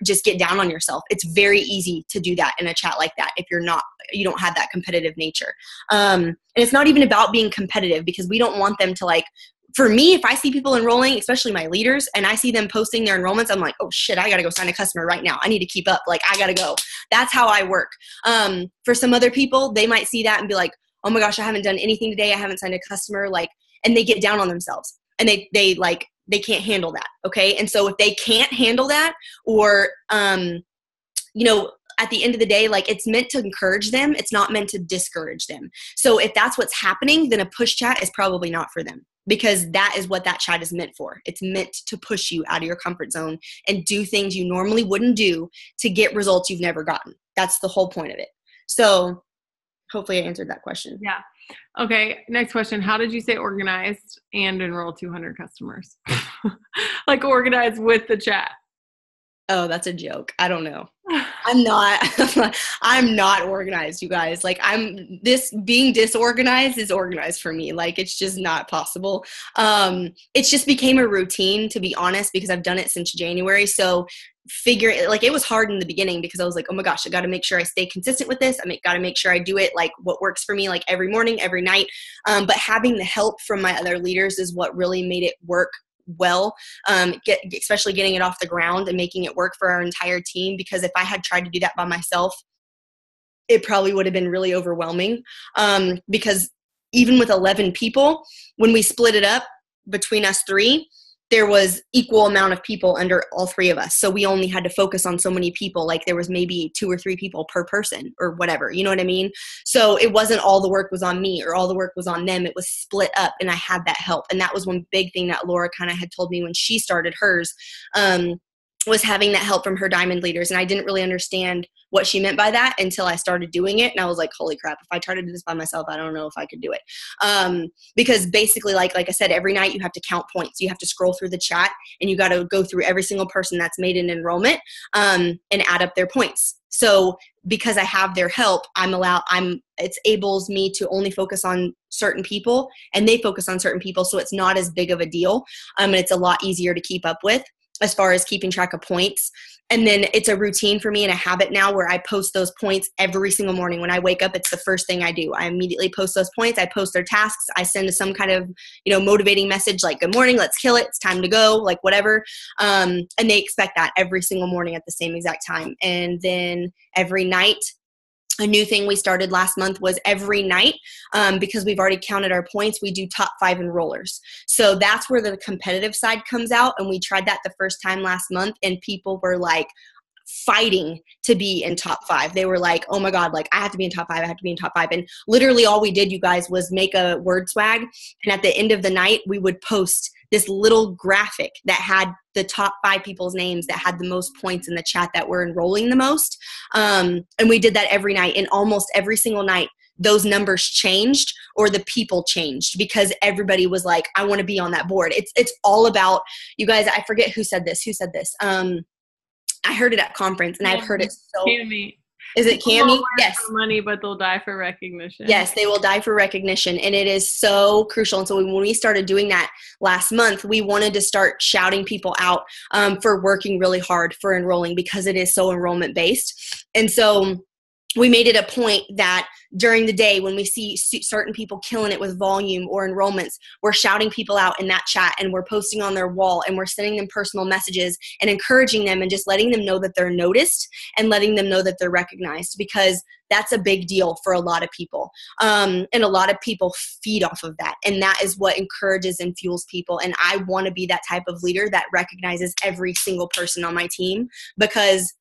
Speaker 2: just get down on yourself. It's very easy to do that in a chat like that if you don't have that competitive nature. And it's not even about being competitive, because we don't want them to, like, for me, if I see people enrolling, especially my leaders, and I see them posting their enrollments, I'm like, oh shit, I got to go sign a customer right now. I need to keep up. Like, I got to go. That's how I work. For some other people, they might see that and be like, oh my gosh, I haven't done anything today. I haven't signed a customer. Like, and they get down on themselves, and they can't handle that. Okay. And so if they can't handle that, or, at the end of the day, like, it's meant to encourage them. It's not meant to discourage them. So if that's what's happening, then a push chat is probably not for them, because that is what that chat is meant for. It's meant to push you out of your comfort zone and do things you normally wouldn't do to get results you've never gotten. That's the whole point of it. So hopefully I answered that question.
Speaker 1: Yeah. Okay. Next question. How did you stay organized and enroll 200 customers? Like, organized with the chat.
Speaker 2: Oh, that's a joke. I don't know. I'm not organized, you guys. Like, being disorganized is organized for me. Like, it's just not possible. It's just became a routine, to be honest, because I've done it since January. So it was hard in the beginning, because I was like, oh my gosh, I got to make sure I stay consistent with this. Got to make sure I do it like what works for me, like every morning, every night. But having the help from my other leaders is what really made it work well, especially getting it off the ground and making it work for our entire team. Because if I had tried to do that by myself, it probably would have been really overwhelming. Because even with 11 people, when we split it up between us three, there was equal amount of people under all three of us. So we only had to focus on so many people. Like, there was maybe 2 or 3 people per person or whatever, you know what I mean? So it wasn't all the work was on me or all the work was on them. It was split up, and I had that help. And that was one big thing that Laura kind of had told me when she started hers, was having that help from her diamond leaders. And I didn't really understand what she meant by that until I started doing it. And I was like, holy crap, if I tried to do this by myself, I don't know if I could do it. Because basically, like I said, every night you have to count points. You have to scroll through the chat, and you got to go through every single person that's made an enrollment, and add up their points. So because I have their help, it enables me to only focus on certain people, and they focus on certain people. So it's not as big of a deal. And it's a lot easier to keep up with as far as keeping track of points. And then it's a routine for me and a habit now where I post those points every single morning. When I wake up, it's the first thing I do. I immediately post those points. I post their tasks. I send some kind of, motivating message like, good morning, let's kill it. It's time to go, like whatever. And they expect that every single morning at the same exact time. And then every night, a new thing we started last month was every night, because we've already counted our points, we do top 5 enrollers. So that's where the competitive side comes out. And we tried that the first time last month, and people were like fighting to be in top 5. They were like, oh my God, like, I have to be in top 5. I have to be in top 5. And literally all we did, you guys, was make a word swag. And at the end of the night, we would post this little graphic that had the top 5 people's names that had the most points in the chat that were enrolling the most. And we did that every night, and almost every single night, those numbers changed or the people changed, because everybody was like, I want to be on that board. It's all about, you guys, I forget who said this. I heard it at conference, and I've heard it so.
Speaker 1: Tammy.
Speaker 2: Is it Cami? Yes.
Speaker 1: For money, but they'll die for recognition.
Speaker 2: Yes, they will die for recognition. And it is so crucial. And so when we started doing that last month, we wanted to start shouting people out for working really hard for enrolling, because it is so enrollment based. And so we made it a point that during the day, when we see certain people killing it with volume or enrollments, we're shouting people out in that chat, and we're posting on their wall, and we're sending them personal messages and encouraging them and just letting them know that they're noticed and letting them know that they're recognized, because that's a big deal for a lot of people. And a lot of people feed off of that. And that is what encourages and fuels people. And I want to be that type of leader that recognizes every single person on my team, because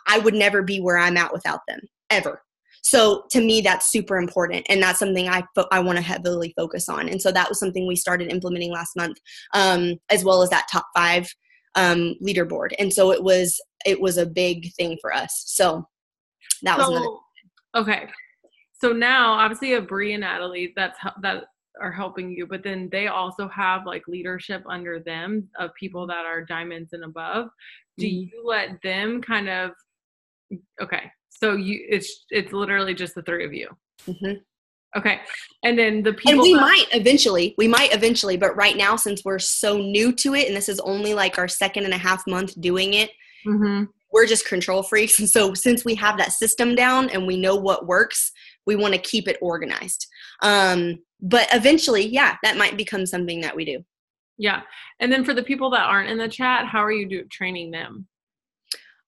Speaker 2: I would never be where I'm at without them, ever. So to me, that's super important. And that's something I want to heavily focus on. And so that was something we started implementing last month, as well as that top 5 leaderboard. And so it was a big thing for us. So that was another.
Speaker 1: Okay. So now obviously you have Bree and Natalie that are helping you, but then they also have like leadership under them of people that are diamonds and above. Do you let them kind of, okay. So it's literally just the 3 of you.
Speaker 2: Mm-hmm.
Speaker 1: Okay. And then the people
Speaker 2: and we might eventually, but right now, since we're so new to it, and this is only like our 2.5 month doing it, we're just control freaks. And so since we have that system down and we know what works, we want to keep it organized. But eventually, yeah, that might become something that we do.
Speaker 1: Yeah. And then for the people that aren't in the chat, how are you training them?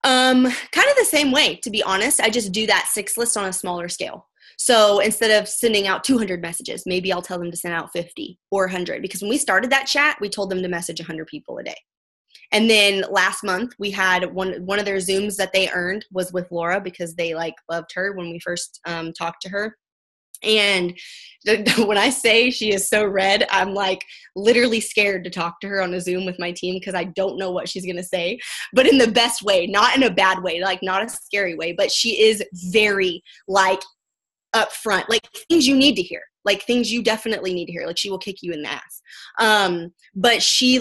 Speaker 2: Kind of the same way, to be honest. I just do that 6 list on a smaller scale. So instead of sending out 200 messages, maybe I'll tell them to send out 50 or 100, because when we started that chat, we told them to message 100 people a day. And then last month we had one of their Zooms that they earned was with Laura, because they like loved her when we first talked to her. And when I say she is so red, I'm like literally scared to talk to her on a Zoom with my team, because I don't know what she's going to say, but in the best way, not in a bad way, like not a scary way, but she is very like upfront, like things you need to hear, like things you definitely need to hear. Like she will kick you in the ass. But she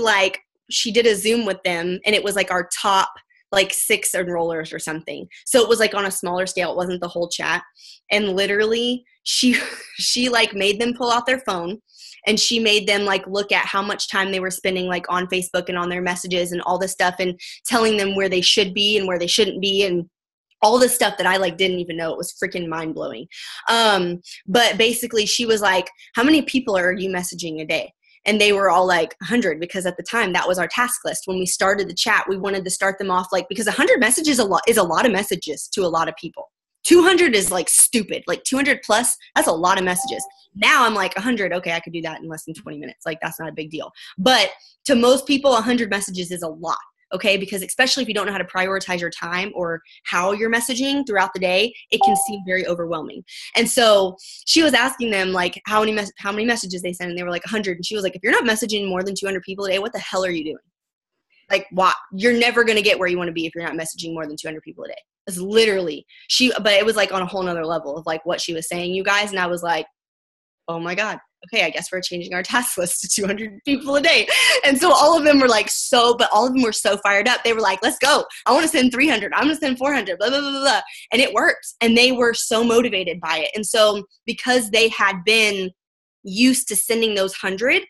Speaker 2: did a Zoom with them, and it was like our top like 6 enrollers or something. So it was like on a smaller scale. It wasn't the whole chat. And literally she like made them pull out their phone, and she made them like look at how much time they were spending like on Facebook and on their messages and all this stuff, and telling them where they should be and where they shouldn't be, and all this stuff that I like didn't even know. It was freaking mind blowing. But basically she was like, how many people are you messaging a day? And they were all like 100, because at the time that was our task list. When we started the chat, we wanted to start them off like, because 100 messages is a lot of messages to a lot of people. 200 is like stupid. Like 200 plus, that's a lot of messages. Now I'm like 100. Okay, I could do that in less than 20 minutes. Like that's not a big deal. But to most people, 100 messages is a lot. Okay, because especially if you don't know how to prioritize your time or how you're messaging throughout the day, it can seem very overwhelming. And so she was asking them like how many messages they sent, and they were like 100. And she was like, if you're not messaging more than 200 people a day, what the hell are you doing? Like, what? You're never going to get where you want to be if you're not messaging more than 200 people a day. It's literally but it was like on a whole nother level of like what she was saying, you guys. And I was like, oh my God. Okay, I guess we're changing our task list to 200 people a day. And so all of them were like but all of them were so fired up. They were like, let's go. I want to send 300. I'm going to send 400, blah, blah, blah, blah. And it worked. And they were so motivated by it. And so because they had been used to sending those 100,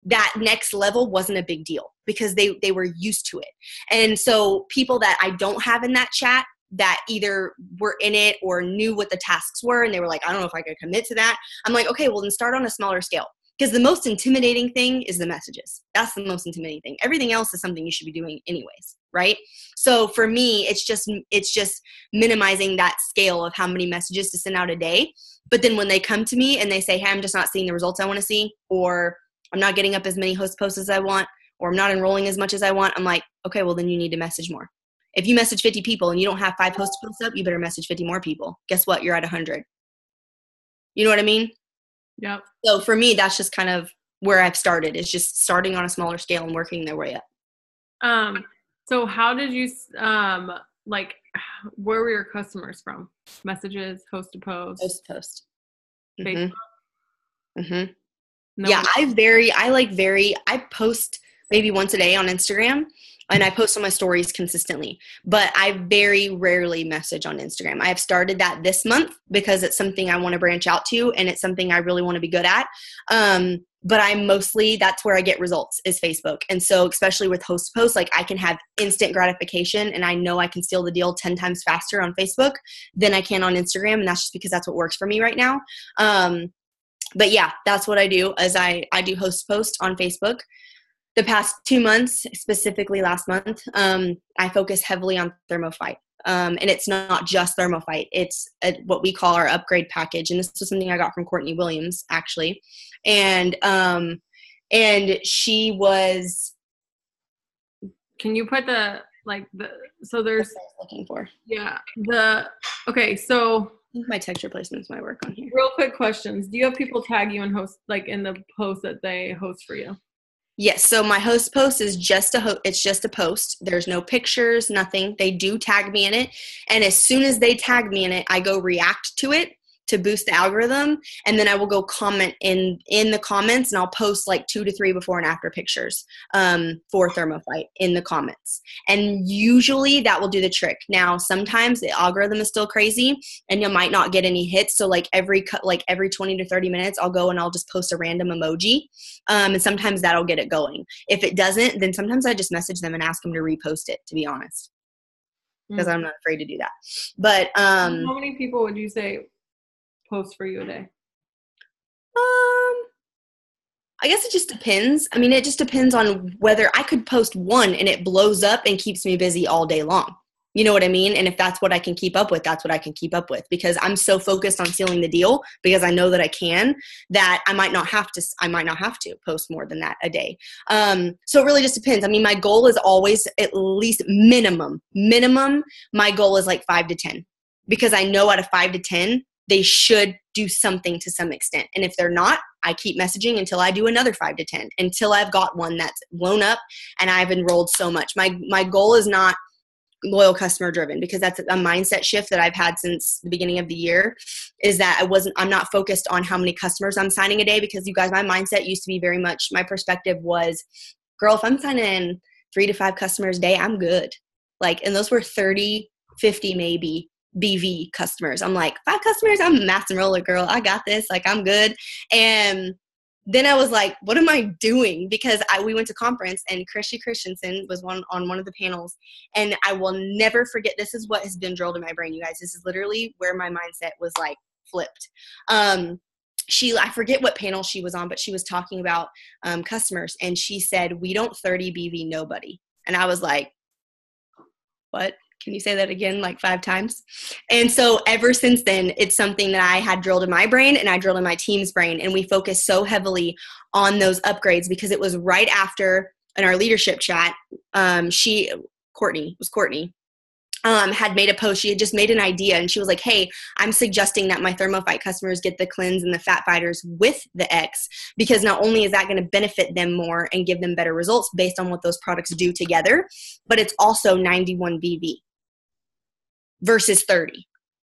Speaker 2: that next level wasn't a big deal, because they were used to it. And so people that I don't have in that chat, that either were in it or knew what the tasks were, and they were like, I don't know if I could commit to that. I'm like, okay, well then start on a smaller scale, because the most intimidating thing is the messages. That's the most intimidating thing. Everything else is something you should be doing anyways, right? So for me, it's just minimizing that scale of how many messages to send out a day. But then when they come to me and they say, hey, I'm just not seeing the results I want to see, or I'm not getting up as many host posts as I want, or I'm not enrolling as much as I want, I'm like, okay, well then you need to message more. If you message 50 people and you don't have 5 posts up, you better message 50 more people. Guess what? You're at 100. You know what I mean?
Speaker 1: Yeah.
Speaker 2: So for me, that's just kind of where I've started, is just starting on a smaller scale and working their way up.
Speaker 1: So how did you, like, where were your customers from? Messages, post to post?
Speaker 2: Post to post.
Speaker 1: Facebook?
Speaker 2: Mm-hmm.
Speaker 1: No
Speaker 2: Yeah, I post maybe once a day on Instagram. And I post on my stories consistently, but I very rarely message on Instagram. I have started that this month because it's something I want to branch out to, and it's something I really want to be good at. But that's where I get results, is Facebook. And so especially with host posts, like I can have instant gratification, and I know I can seal the deal 10 times faster on Facebook than I can on Instagram. And that's just because that's what works for me right now. But yeah, that's what I do, is I do host posts on Facebook. The past 2 months, specifically last month, I focus heavily on ThermoFight. And it's not just ThermoFight. It's what we call our upgrade package. And this was something I got from Courtney Williams, actually. And she was...
Speaker 1: Can you put so there's...
Speaker 2: What I was looking for.
Speaker 1: Yeah. Okay, so...
Speaker 2: I think my texture placements might work on here.
Speaker 1: Real quick questions. Do you have people tag you and host, like in the post that they host for you?
Speaker 2: Yes. So my host post is it's just a post. There's no pictures, nothing. They do tag me in it. And as soon as they tag me in it, I go react to it to boost the algorithm. And then I will go comment in the comments, and I'll post like 2 to 3 before and after pictures for ThermoFight in the comments. And usually that will do the trick. Now, sometimes the algorithm is still crazy and you might not get any hits. So like every 20 to 30 minutes, I'll go and I'll just post a random emoji. And sometimes that'll get it going. If it doesn't, then sometimes I just message them and ask them to repost it, to be honest, because I'm not afraid to do that. But
Speaker 1: how many people would you say post for you a day?
Speaker 2: I guess it just depends. I mean, it just depends on whether I could post one and it blows up and keeps me busy all day long. You know what I mean? And if that's what I can keep up with, that's what I can keep up with, because I'm so focused on sealing the deal, because I know that I can, that I might not have to post more than that a day. So it really just depends. I mean, my goal is always at least minimum, my goal is like 5 to 10, because I know out of 5 to 10, they should do something to some extent. And if they're not, I keep messaging until I do another 5 to 10, until I've got one that's blown up and I've enrolled so much. My goal is not loyal customer driven, because that's a mindset shift that I've had since the beginning of the year, is that I'm not focused on how many customers I'm signing a day, because you guys, my mindset used to be very much, my perspective was, girl, if I'm signing 3 to 5 customers a day, I'm good. Like, and those were 30, 50 maybe BV customers. I'm like, 5 customers, I'm a mass enroller, girl. I got this. Like, I'm good. And then I was like, what am I doing? Because we went to conference and Christy Christensen was on one of the panels, and I will never forget. This is what has been drilled in my brain, you guys. This is literally where my mindset was like flipped. I forget what panel she was on, but she was talking about customers, and she said, we don't 30 BV nobody. And I was like, what? Can you say that again like 5 times? And so ever since then, it's something that I had drilled in my brain and I drilled in my team's brain. And we focused so heavily on those upgrades, because it was right after in our leadership chat, Courtney, had made a post. She had just made an idea, and she was like, hey, I'm suggesting that my ThermoFight customers get the cleanse and the fat fighters with the X, because not only is that going to benefit them more and give them better results based on what those products do together, but it's also 91 BV versus 30.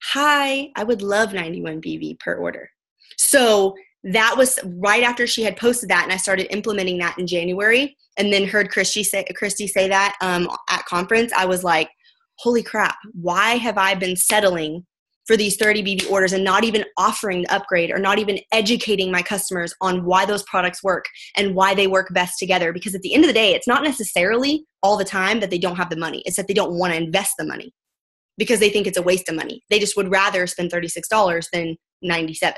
Speaker 2: Hi, I would love 91 BV per order. So that was right after she had posted that, and I started implementing that in January, and then heard Christy say that at conference. I was like, holy crap, why have I been settling for these 30 BV orders and not even offering the upgrade, or not even educating my customers on why those products work and why they work best together? Because at the end of the day, it's not necessarily all the time that they don't have the money. It's that they don't want to invest the money, because they think it's a waste of money. They just would rather spend $36 than $97.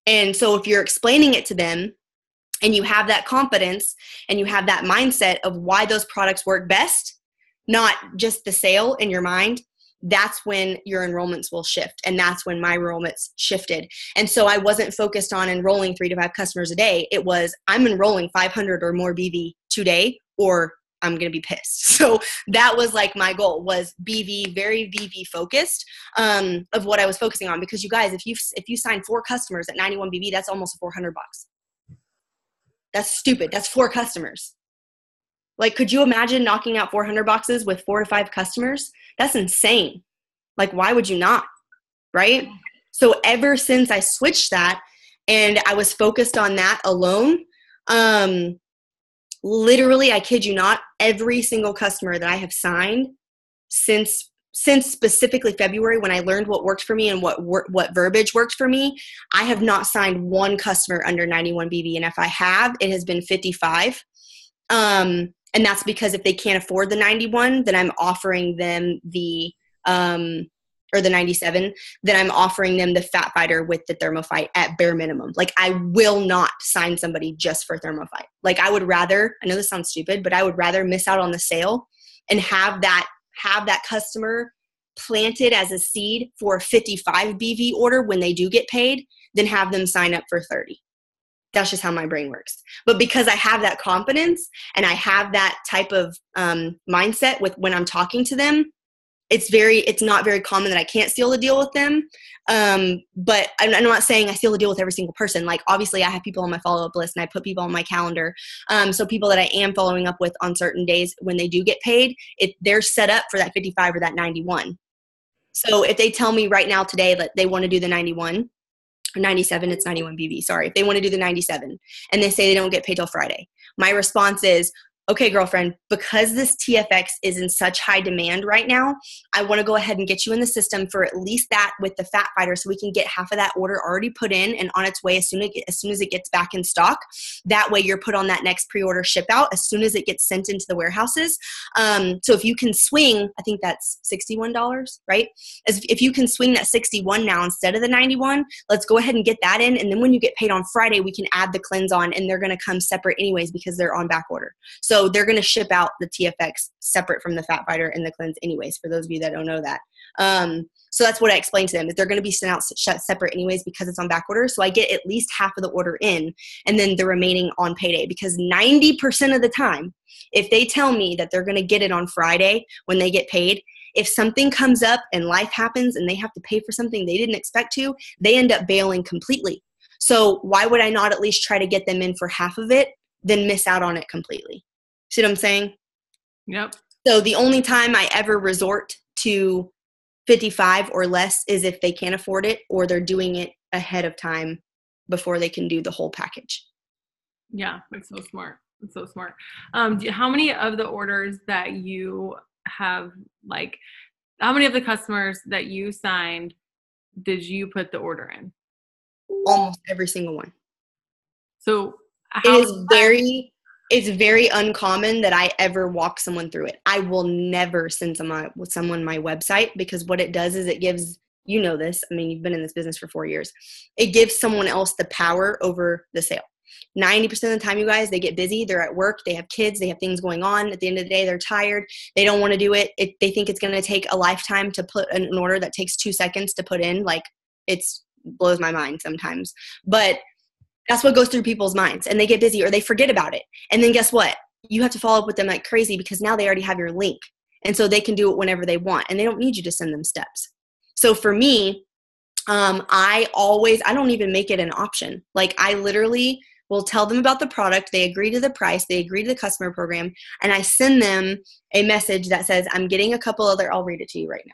Speaker 2: And so if you're explaining it to them and you have that confidence and you have that mindset of why those products work best, not just the sale in your mind, that's when your enrollments will shift. And that's when my enrollments shifted. And so I wasn't focused on enrolling 3 to 5 customers a day. It was, I'm enrolling 500 or more BV today, or I'm going to be pissed. So that was like my goal, was BV, very BV focused, of what I was focusing on. Because you guys, if you sign 4 customers at 91 BV, that's almost $400. That's stupid. That's 4 customers. Like, could you imagine knocking out 400 boxes with 4 to 5 customers? That's insane. Like, why would you not? Right? So ever since I switched that and I was focused on that alone, literally, I kid you not, every single customer that I have signed since specifically February, when I learned what worked for me and what verbiage worked for me, I have not signed one customer under 91 BV. And if I have, it has been 55. And that's because if they can't afford the 91, then I'm offering them or the 97, then I'm offering them the Fat Fighter with the ThermoFight at bare minimum. Like, I will not sign somebody just for ThermoFight. Like, I would rather, I know this sounds stupid, but I would rather miss out on the sale and have that customer planted as a seed for a 55 BV order when they do get paid, than have them sign up for 30. That's just how my brain works. But because I have that confidence and I have that type of mindset with when I'm talking to them, it's not very common that I can't seal the deal with them. But I'm not saying I seal the deal with every single person. Like, obviously I have people on my follow-up list and I put people on my calendar. So people that I am following up with on certain days when they do get paid, they're set up for that 55 or that 91. So if they tell me right now today that they want to do the 91 or 97, it's 91 BB, sorry. If they want to do the 97 and they say they don't get paid till Friday, my response is, okay, girlfriend, because this TFX is in such high demand right now, I want to go ahead and get you in the system for at least that with the fat fighter so we can get half of that order already put in and on its way as soon as it gets back in stock. That way you're put on that next pre-order ship out as soon as it gets sent into the warehouses. So if you can swing, I think that's $61, right? If you can swing that 61 now instead of the 91, let's go ahead and get that in. And then when you get paid on Friday, we can add the cleanse on, and they're going to come separate anyways because they're on back order. So they're going to ship out the TFX separate from the fat fighter and the cleanse anyways, for those of you that don't know that. So that's what I explained to them, is they're going to be sent out separate anyways because it's on back order. So I get at least half of the order in and then the remaining on payday, because 90% of the time, if they tell me that they're going to get it on Friday when they get paid, if something comes up and life happens and they have to pay for something they didn't expect to, they end up bailing completely. So why would I not at least try to get them in for half of it, then miss out on it completely? See what I'm saying?
Speaker 1: Yep.
Speaker 2: So the only time I ever resort to 55 or less is if they can't afford it or they're doing it ahead of time before they can do the whole package.
Speaker 1: Yeah, it's so smart. It's so smart. How many of the orders that you have, like, how many of the customers that you signed did you put the order in?
Speaker 2: Almost every single one.
Speaker 1: So
Speaker 2: it's very uncommon that I ever walk someone through it. I will never send someone my website, because what it does is it gives, you know this, I mean, you've been in this business for 4 years. It gives someone else the power over the sale. 90% of the time, you guys, they get busy. They're at work. They have kids. They have things going on. At the end of the day, they're tired. They don't want to do it. They think it's going to take a lifetime to put an order that takes 2 seconds to put in. Like, it's blows my mind sometimes. But that's what goes through people's minds, and they get busy or they forget about it. And then guess what? You have to follow up with them like crazy, because now they already have your link. And so they can do it whenever they want, and they don't need you to send them steps. So for me, I don't even make it an option. Like, I literally will tell them about the product. They agree to the price. They agree to the customer program. And I send them a message that says, I'm getting a couple other, I'll read it to you right now.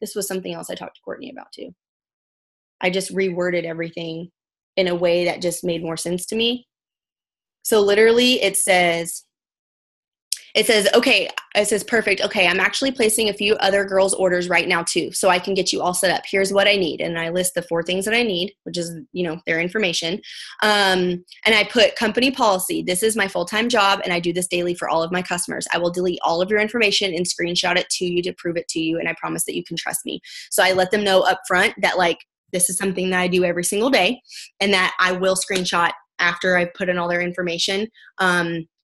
Speaker 2: This was something else I talked to Courtney about too. I just reworded everything in a way that just made more sense to me. So literally it says, okay, it says, perfect. Okay, I'm actually placing a few other girls' orders right now too, so I can get you all set up. Here's what I need. And I list the 4 things that I need, which is, their information. And I put company policy. This is my full-time job, and I do this daily for all of my customers. I will delete all of your information and screenshot it to you to prove it to you, and I promise that you can trust me. So I let them know up front that, like, this is something that I do every single day, and that I will screenshot after I've put in all their information,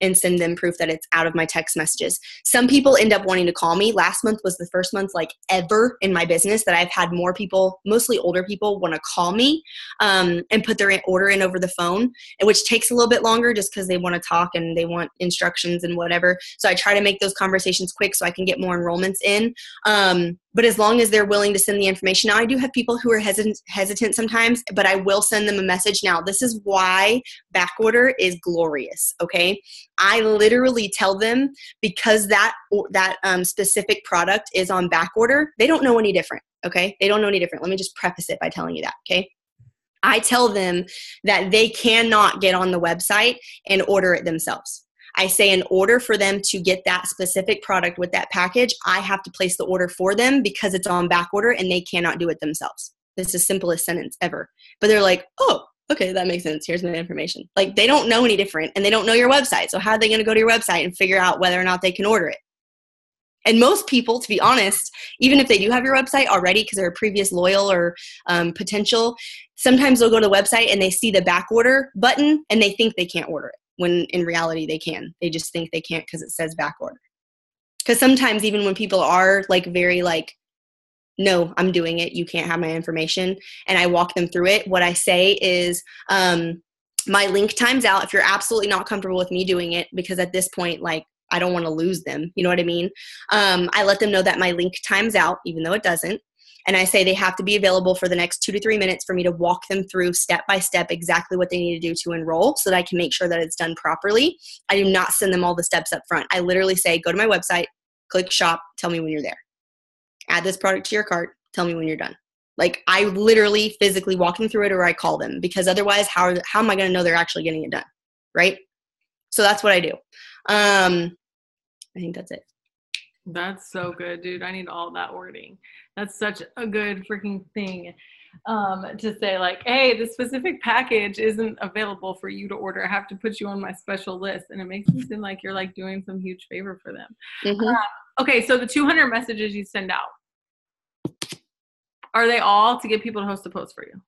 Speaker 2: and send them proof that it's out of my text messages. Some people end up wanting to call me. Last month was the first month, like, ever in my business that I've had more people, mostly older people, want to call me and put their order in over the phone, which takes a little bit longer just because they want to talk and they want instructions and whatever. So I try to make those conversations quick so I can get more enrollments in. But as long as they're willing to send the information. Now, I do have people who are hesitant sometimes, but I will send them a message. Now, this is why back order is glorious, okay? I literally tell them, because that specific product is on back order, they don't know any different, okay? They don't know any different. Let me just preface it by telling you that, okay? I tell them that they cannot get on the website and order it themselves. I say, in order for them to get that specific product with that package, I have to place the order for them because it's on back order and they cannot do it themselves. This is the simplest sentence ever. But they're like, oh, okay, that makes sense. Here's my information. Like, they don't know any different, and they don't know your website. So how are they going to go to your website and figure out whether or not they can order it? And most people, to be honest, even if they do have your website already because they're a previous loyal or potential, sometimes they'll go to the website and they see the back order button and they think they can't order it, when in reality they can. They just think they can't because it says back order. Because sometimes even when people are like very like, no, I'm doing it, you can't have my information, and I walk them through it, what I say is, my link time's out if you're absolutely not comfortable with me doing it, because at this point, like, I don't want to lose them. You know what I mean? I let them know that my link time's out, even though it doesn't. And I say they have to be available for the next 2 to 3 minutes for me to walk them through step by step exactly what they need to do to enroll, so that I can make sure that it's done properly. I do not send them all the steps up front. I literally say, go to my website, click shop, tell me when you're there. Add this product to your cart, tell me when you're done. Like I literally physically walking through it, or I call them, because otherwise how am I going to know they're actually getting it done? Right. So that's what I do. I think that's it.
Speaker 1: That's so good, dude. I need all that wording. That's such a good freaking thing to say, like, hey, the specific package isn't available for you to order. I have to put you on my special list. And it makes me seem like you're like doing some huge favor for them. Okay, so the 200 messages you send out, are they all to get people to host a post for you?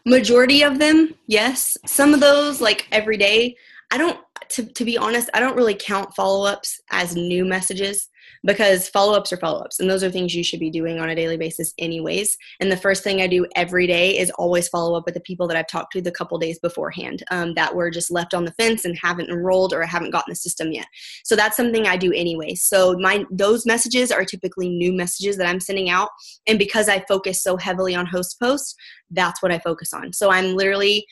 Speaker 2: Majority of them, yes. Some of those, like every day, I don't, to be honest, I don't really count follow-ups as new messages, because follow-ups are follow-ups, and those are things you should be doing on a daily basis anyways. And the first thing I do every day is always follow up with the people that I've talked to the couple days beforehand that were just left on the fence and haven't enrolled or haven't gotten the system yet. So that's something I do anyway. So those messages are typically new messages that I'm sending out. And because I focus so heavily on host posts, that's what I focus on. So I'm literally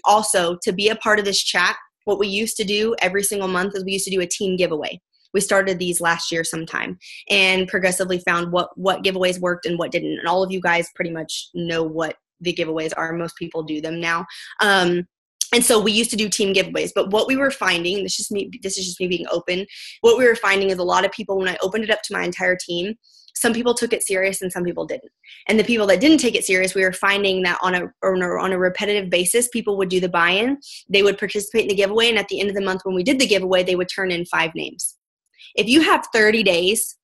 Speaker 2: also, to be a part of this chat, what we used to do every single month is we used to do a team giveaway. We started these last year sometime and progressively found what giveaways worked and what didn't. And all of you guys pretty much know what the giveaways are. Most people do them now. And so we used to do team giveaways, but what we were finding, this is just me being open. What we were finding is a lot of people, when I opened it up to my entire team, some people took it serious and some people didn't. And the people that didn't take it serious, we were finding that on a repetitive basis, people would do the buy-in, they would participate in the giveaway, and at the end of the month when we did the giveaway, they would turn in 5 names. If you have 30 days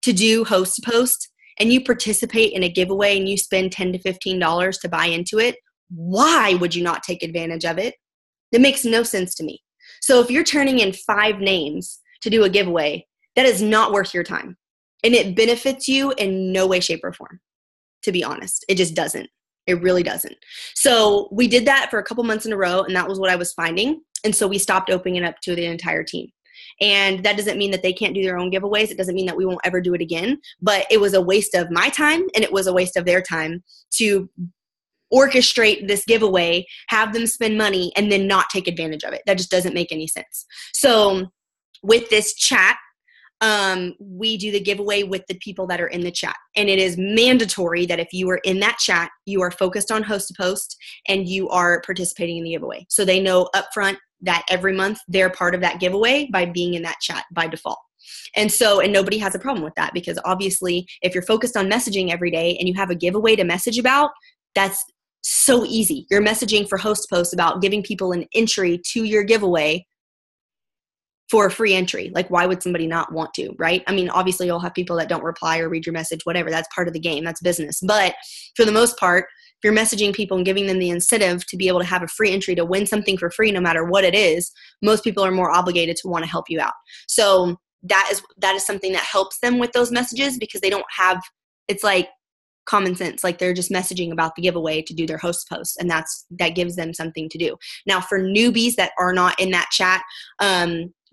Speaker 2: to do host to post and you participate in a giveaway and you spend $10 to $15 to buy into it, why would you not take advantage of it? That makes no sense to me. So if you're turning in 5 names to do a giveaway, that is not worth your time. And it benefits you in no way, shape, or form, to be honest. It just doesn't. It really doesn't. So we did that for a couple months in a row, and that was what I was finding. And so we stopped opening it up to the entire team. And that doesn't mean that they can't do their own giveaways. It doesn't mean that we won't ever do it again. But it was a waste of my time, and it was a waste of their time to orchestrate this giveaway, have them spend money, and then not take advantage of it. That just doesn't make any sense. So with this chat, we do the giveaway with the people that are in the chat. And it is mandatory that if you are in that chat, you are focused on host to post and you are participating in the giveaway. So they know upfront that every month they're part of that giveaway by being in that chat by default. And nobody has a problem with that, because obviously if you're focused on messaging every day and you have a giveaway to message about, that's so easy. You're messaging for host posts about giving people an entry to your giveaway for a free entry. Like, why would somebody not want to, right? I mean, obviously you'll have people that don't reply or read your message, whatever. That's part of the game. That's business. But for the most part, if you're messaging people and giving them the incentive to be able to have a free entry to win something for free, no matter what it is, most people are more obligated to want to help you out. So that is something that helps them with those messages, because they don't have, it's like common sense. Like, they're just messaging about the giveaway to do their host posts, and that gives them something to do. Now, for newbies that are not in that chat,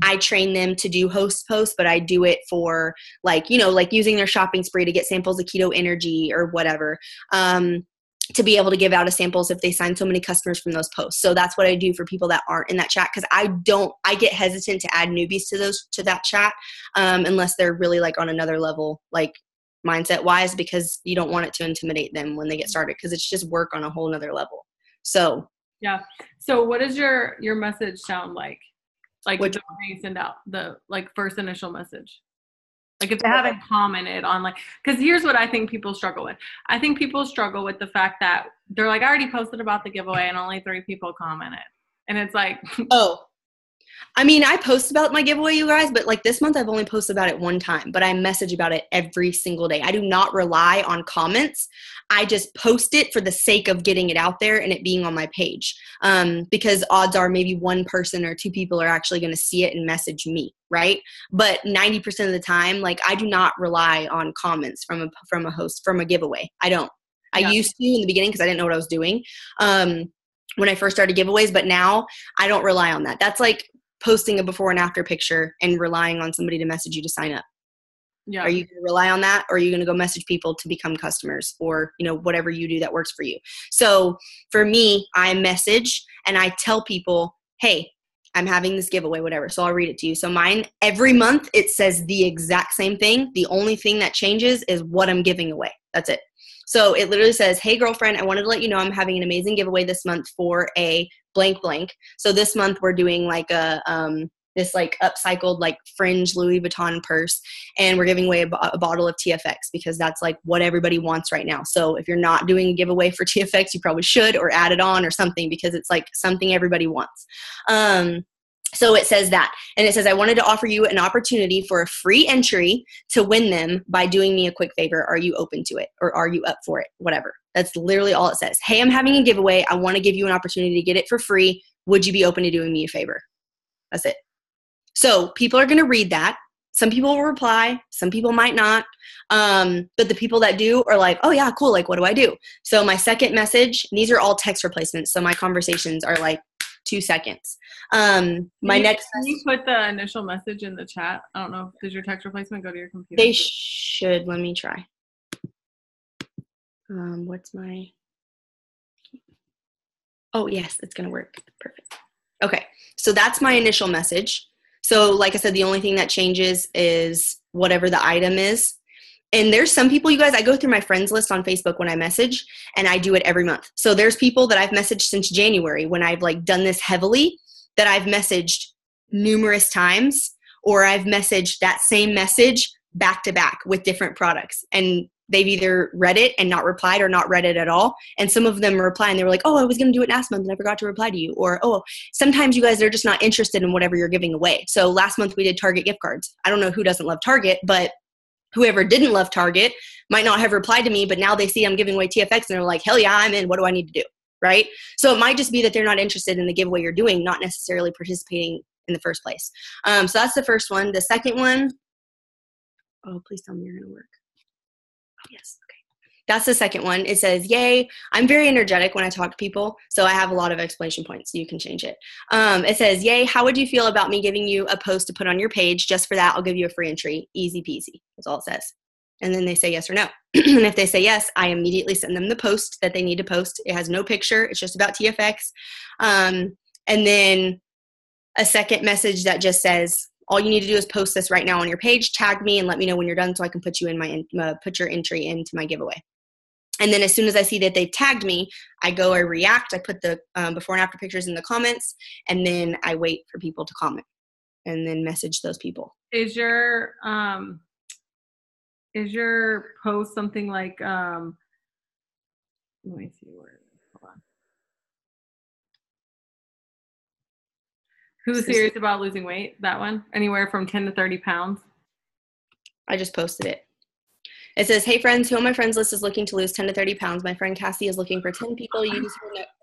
Speaker 2: I train them to do host posts, but I do it for like using their shopping spree to get samples of keto energy or whatever, to be able to give out as samples if they sign so many customers from those posts. So that's what I do for people that aren't in that chat, because I get hesitant to add newbies to that chat unless they're really like on another level, like mindset wise, because you don't want it to intimidate them when they get started, because it's just work on a whole nother level. So
Speaker 1: yeah. So what does your message sound like? Like
Speaker 2: Which
Speaker 1: the one you send out, the like first initial message. Like if they haven't commented on, like, because here's what I think people struggle with. I think people struggle with the fact that they're like, I already posted about the giveaway and only 3 people commented. And it's like,
Speaker 2: oh, I mean, I post about my giveaway, you guys, but like this month I've only posted about it 1 time, but I message about it every single day. I do not rely on comments. I just post it for the sake of getting it out there and it being on my page. Because odds are maybe 1 person or 2 people are actually going to see it and message me, right? But 90% of the time, like, I do not rely on comments from a host, from a giveaway. I don't.
Speaker 1: Yeah.
Speaker 2: I used to in the beginning because I didn't know what I was doing when I first started giveaways, but now I don't rely on that. That's like posting a before and after picture and relying on somebody to message you to sign up.
Speaker 1: yeah.
Speaker 2: Are you going to rely on that, or are you going to go message people to become customers, or, whatever you do that works for you? So for me, I message and I tell people, hey, I'm having this giveaway, whatever. So I'll read it to you. So mine, every month, it says the exact same thing. The only thing that changes is what I'm giving away. That's it. So it literally says, hey, girlfriend, I wanted to let you know I'm having an amazing giveaway this month for a blank blank. So this month we're doing like a this like upcycled like fringe Louis Vuitton purse, and we're giving away a bottle of TFX because that's like what everybody wants right now. So if you're not doing a giveaway for TFX, you probably should, or add it on or something, because it's like something everybody wants. So it says that, and it says, I wanted to offer you an opportunity for a free entry to win them by doing me a quick favor. Are you open to it, or are you up for it? Whatever. That's literally all it says. Hey, I'm having a giveaway. I want to give you an opportunity to get it for free. Would you be open to doing me a favor? That's it. So people are going to read that. Some people will reply. Some people might not. But the people that do are like, oh yeah, cool. Like, what do I do? So my second message, these are all text replacements. So my conversations are like 2 seconds. Can
Speaker 1: you put the initial message in the chat? I don't know. Does your text replacement go to your computer?
Speaker 2: They should. Let me try. Oh, yes, it's going to work. Perfect. Okay. So that's my initial message. So like I said, the only thing that changes is whatever the item is. And there's some people, you guys, I go through my friends list on Facebook when I message, and I do it every month. So there's people that I've messaged since January when I've like done this heavily, that I've messaged numerous times, or I've messaged that same message back to back with different products. And they've either read it and not replied, or not read it at all. And some of them reply and they were like, oh, I was going to do it last month and I forgot to reply to you. Or, oh, sometimes you guys are just not interested in whatever you're giving away. So last month we did Target gift cards. I don't know who doesn't love Target, but whoever didn't love Target might not have replied to me, but now they see I'm giving away TFX and they're like, hell yeah, I'm in. What do I need to do? Right? So it might just be that they're not interested in the giveaway you're doing, not necessarily participating in the first place. So that's the first one. The second one, oh, please tell me you're going to work. Oh, yes. Okay. That's the second one. It says, yay, I'm very energetic when I talk to people, so I have a lot of exclamation points, so you can change it. It says, yay, how would you feel about me giving you a post to put on your page? Just for that, I'll give you a free entry. Easy peasy. That's all it says. And then they say yes or no. And if they say yes, I immediately send them the post that they need to post. It has no picture. It's just about TFX. And then a second message that just says, all you need to do is post this right now on your page, tag me, and let me know when you're done so I can put you in put your entry into my giveaway. And then as soon as I see that they've tagged me, I react. I put the before and after pictures in the comments, and then I wait for people to comment and then message those people.
Speaker 1: Is your post something like, let me see where, hold on. Who's serious about losing weight? That one? Anywhere from 10 to 30 pounds?
Speaker 2: I just posted it. It says, hey friends, who on my friends list is looking to lose 10 to 30 pounds? My friend Cassie is looking for 10 people. Use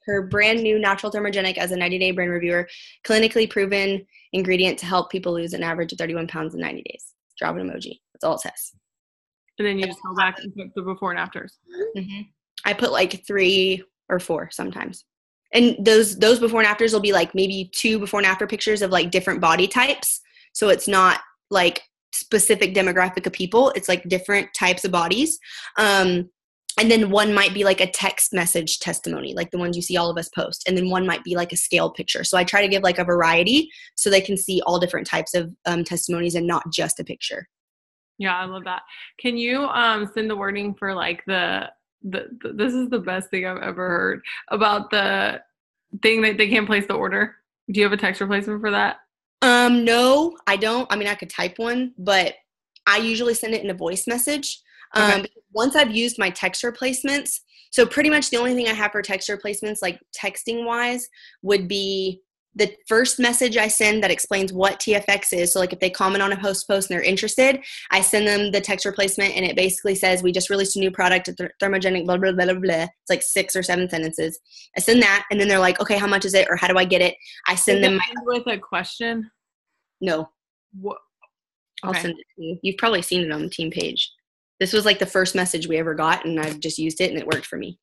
Speaker 2: her brand new natural thermogenic as a 90-day brand reviewer, clinically proven ingredient to help people lose an average of 31 pounds in 90 days. Drop an emoji. That's all it says.
Speaker 1: And then you just go back and put the before and afters.
Speaker 2: Mm-hmm. I put like 3 or 4 sometimes. And those before and afters will be like maybe 2 before and after pictures of like different body types. So it's not like specific demographic of people. It's like different types of bodies. And then one might be like a text message testimony, like the ones you see all of us post. And then one might be like a scaled picture. So I try to give like a variety so they can see all different types of testimonies and not just a picture.
Speaker 1: Yeah, I love that. Can you send the wording for like this is the best thing I've ever heard about the thing that they can't place the order? Do you have a text replacement for that?
Speaker 2: No, I don't. I mean, I could type one, but I usually send it in a voice message.
Speaker 1: Okay.
Speaker 2: Once I've used my text replacements, so pretty much the only thing I have for text replacements, like texting wise, would be the first message I send that explains what TFX is. So like if they comment on a post and they're interested, I send them the text replacement, and it basically says, we just released a new product, thermogenic, blah, blah, blah, blah, blah. It's like 6 or 7 sentences. I send that, and then they're like, okay, how much is it? Or how do I get it? I send them
Speaker 1: with a question.
Speaker 2: No.
Speaker 1: What?
Speaker 2: I'll send it to you. You've probably seen it on the team page. This was like the first message we ever got, and I've just used it, and it worked for me.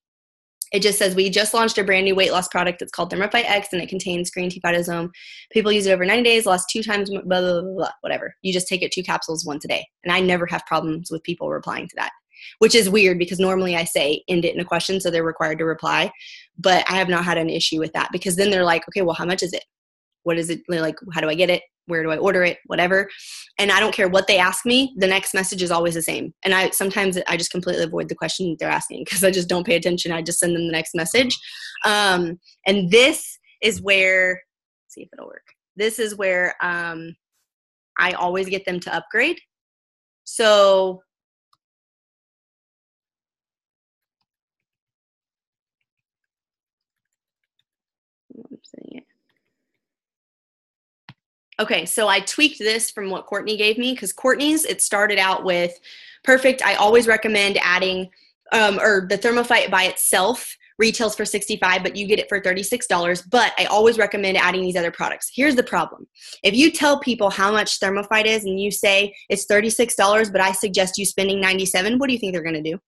Speaker 2: It just says, we just launched a brand new weight loss product. It's called Thermophyte X, and it contains green tea phytosome. People use it over 90 days, lost 2 times, blah, blah, blah, blah, whatever. You just take it 2 capsules once a day. And I never have problems with people replying to that, which is weird because normally I say end it in a question, so they're required to reply. But I have not had an issue with that, because then they're like, okay, well, how much is it? what is it like? How do I get it? Where do I order it? Whatever. And I don't care what they ask me. The next message is always the same. And sometimes I just completely avoid the question they're asking because I just don't pay attention. I just send them the next message. And this is where, let's see if it'll work. This is where I always get them to upgrade. So I'm saying it. Okay, so I tweaked this from what Courtney gave me because Courtney's, it started out with perfect. I always recommend adding, or the Thermophyte by itself retails for $65, but you get it for $36. But I always recommend adding these other products. Here's the problem. If you tell people how much Thermophyte is and you say it's $36, but I suggest you spending $97, what do you think they're going to do?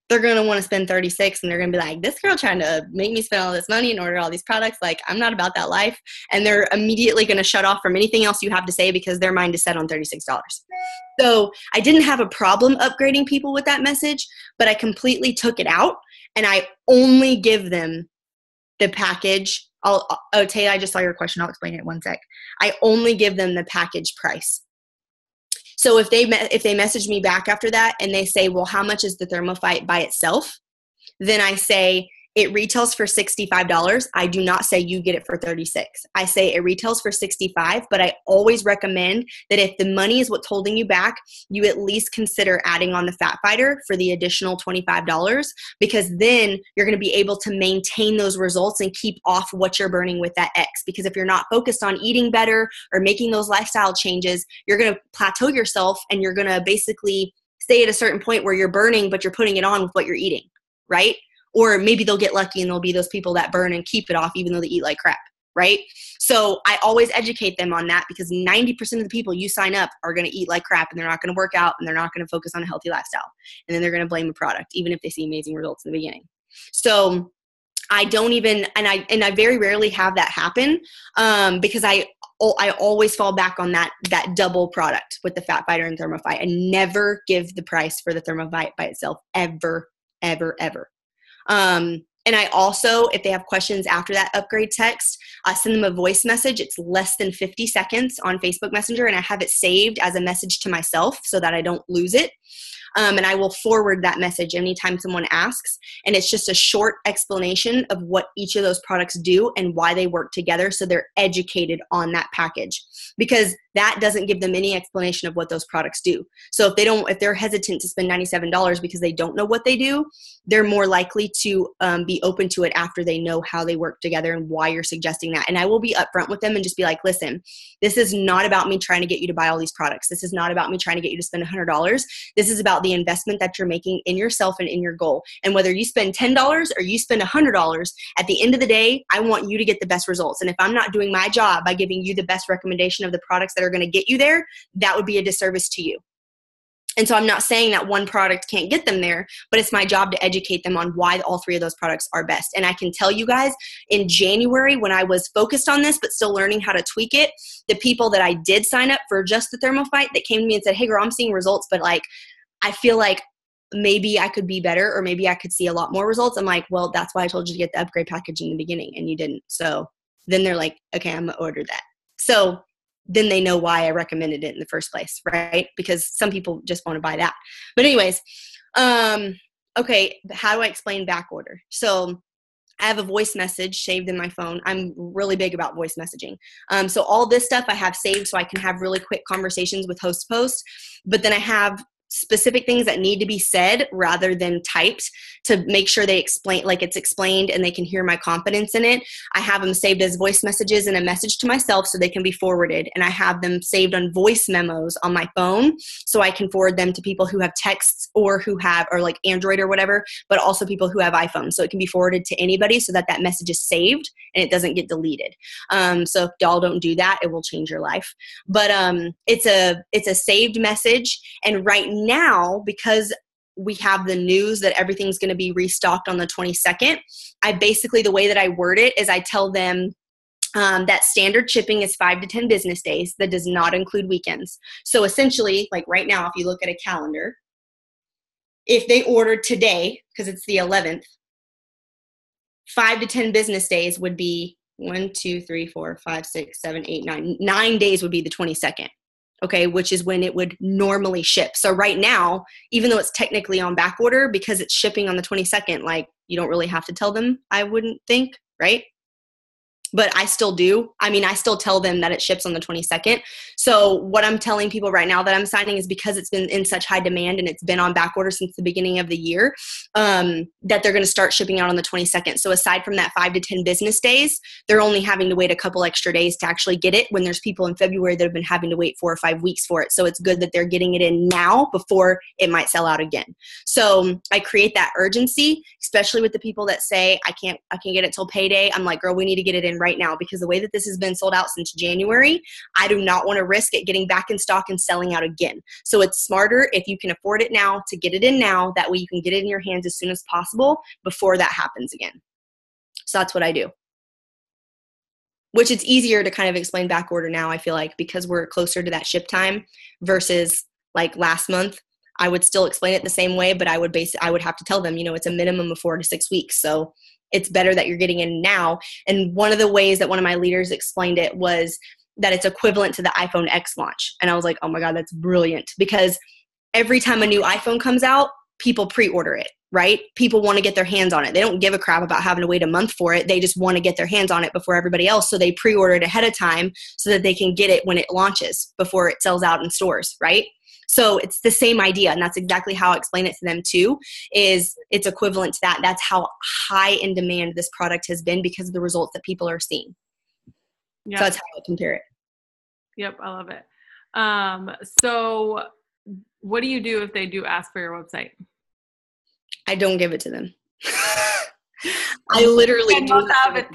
Speaker 2: They're going to want to spend $36 and they're going to be like, this girl trying to make me spend all this money and order all these products. Like, I'm not about that life. And they're immediately going to shut off from anything else you have to say because their mind is set on $36. So I didn't have a problem upgrading people with that message, but I completely took it out and I only give them the package. Tay, I just saw your question. I'll explain it in one sec. I only give them the package price. So if they message me back after that and they say, well, how much is the Thermophyte by itself? Then I say, it retails for $65. I do not say you get it for $36. I say it retails for $65, but I always recommend that if the money is what's holding you back, you at least consider adding on the Fat Fighter for the additional $25 because then you're going to be able to maintain those results and keep off what you're burning with that X. Because if you're not focused on eating better or making those lifestyle changes, you're going to plateau yourself and you're going to basically stay at a certain point where you're burning, but you're putting it on with what you're eating, right? Or maybe they'll get lucky and there'll be those people that burn and keep it off even though they eat like crap, right? So I always educate them on that because 90% of the people you sign up are going to eat like crap and they're not going to work out and they're not going to focus on a healthy lifestyle. And then they're going to blame a product even if they see amazing results in the beginning. So I don't even, and I very rarely have that happen because I always fall back on that double product with the Fat Fighter and Thermophyte. I never give the price for the Thermophyte by itself ever, ever, ever. And I also, if they have questions after that upgrade text, I send them a voice message. It's less than 50 seconds on Facebook Messenger, and I have it saved as a message to myself so that I don't lose it. And I will forward that message anytime someone asks. And it's just a short explanation of what each of those products do and why they work together so they're educated on that package. Because that doesn't give them any explanation of what those products do. So if they're hesitant to spend $97 because they don't know what they do, they're more likely to be open to it after they know how they work together and why you're suggesting that. And I will be upfront with them and just be like, listen, this is not about me trying to get you to buy all these products. This is not about me trying to get you to spend $100. This is about the investment that you're making in yourself and in your goal. And whether you spend $10 or you spend $100, at the end of the day, I want you to get the best results. And if I'm not doing my job by giving you the best recommendation of the products that are going to get you there, that would be a disservice to you. And so I'm not saying that one product can't get them there, but it's my job to educate them on why all three of those products are best. And I can tell you guys, in January, when I was focused on this, but still learning how to tweak it, the people that I did sign up for just the Thermophyte that came to me and said, hey girl, I'm seeing results, but like, I feel like maybe I could be better or maybe I could see a lot more results. I'm like, well, that's why I told you to get the upgrade package in the beginning and you didn't. So then they're like, okay, I'm going to order that. So then they know why I recommended it in the first place, right? Because some people just want to buy that. But anyways, okay, how do I explain back order? So I have a voice message saved in my phone. I'm really big about voice messaging. So all this stuff I have saved so I can have really quick conversations with host posts. But then I have specific things that need to be said rather than typed to make sure they explain, like it's explained and they can hear my confidence in it. I have them saved as voice messages and a message to myself so they can be forwarded. And I have them saved on voice memos on my phone so I can forward them to people who have texts or like Android or whatever, but also people who have iPhones. So it can be forwarded to anybody so that message is saved and it doesn't get deleted. So if y'all don't do that, it will change your life. But it's a saved message. And right now, because we have the news that everything's going to be restocked on the 22nd, I basically, the way that I word it is I tell them that standard shipping is 5 to 10 business days. That does not include weekends. So essentially, like right now, if you look at a calendar, if they ordered today, because it's the 11th, 5 to 10 business days would be 1, 2, 3, 4, 5, 6, 7, 8, 9. 9 days would be the 22nd. Okay, which is when it would normally ship. So right now, even though it's technically on back order, because it's shipping on the 22nd, like you don't really have to tell them, I wouldn't think, right? But I still do. I mean, I still tell them that it ships on the 22nd. So what I'm telling people right now that I'm signing is because it's been in such high demand and it's been on back order since the beginning of the year, that they're going to start shipping out on the 22nd. So aside from that 5 to 10 business days, they're only having to wait a couple extra days to actually get it, when there's people in February that have been having to wait 4 or 5 weeks for it. So it's good that they're getting it in now before it might sell out again. So I create that urgency, especially with the people that say, I can't get it till payday. I'm like, girl, we need to get it in right now, because the way that this has been sold out since January, I do not want to risk it getting back in stock and selling out again. So it's smarter if you can afford it now to get it in now. That way you can get it in your hands as soon as possible before that happens again. So that's what I do. Which it's easier to kind of explain back order now, I feel like, because we're closer to that ship time versus like last month. I would still explain it the same way, but I would have to tell them, it's a minimum of 4 to 6 weeks. So it's better that you're getting in now. And one of the ways that one of my leaders explained it was that it's equivalent to the iPhone X launch. And I was like, oh my God, that's brilliant. Because every time a new iPhone comes out, people pre-order it, right? People want to get their hands on it. They don't give a crap about having to wait a month for it. They just want to get their hands on it before everybody else. So they pre-order it ahead of time so that they can get it when it launches before it sells out in stores, right? So it's the same idea. And that's exactly how I explain it to them too, is it's equivalent to that. That's how high in demand this product has been because of the results that people are seeing. Yep. So that's how I compare it.
Speaker 1: Yep. I love it. So what do you do if they do ask for your website?
Speaker 2: I don't give it to them. I literally do not have it.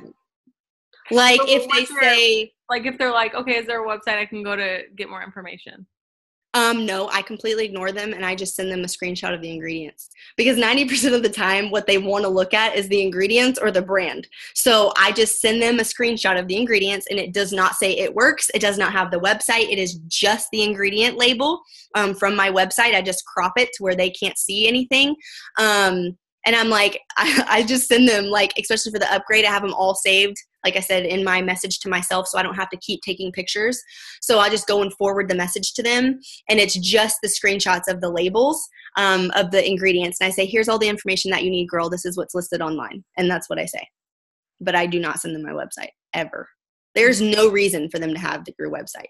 Speaker 2: Like so if they say,
Speaker 1: like if they're like, okay, is there a website I can go to get more information?
Speaker 2: No, I completely ignore them and I just send them a screenshot of the ingredients, because 90% of the time what they want to look at is the ingredients or the brand. So I just send them a screenshot of the ingredients and it does not say it works. It does not have the website. It is just the ingredient label from my website. I just crop it to where they can't see anything. And I'm like, I just send them, like, especially for the upgrade, I have them all saved, like I said, in my message to myself, so I don't have to keep taking pictures. So I just go and forward the message to them, and it's just the screenshots of the labels of the ingredients. And I say, here's all the information that you need, girl. This is what's listed online. And that's what I say. But I do not send them my website, ever. There's no reason for them to have your website.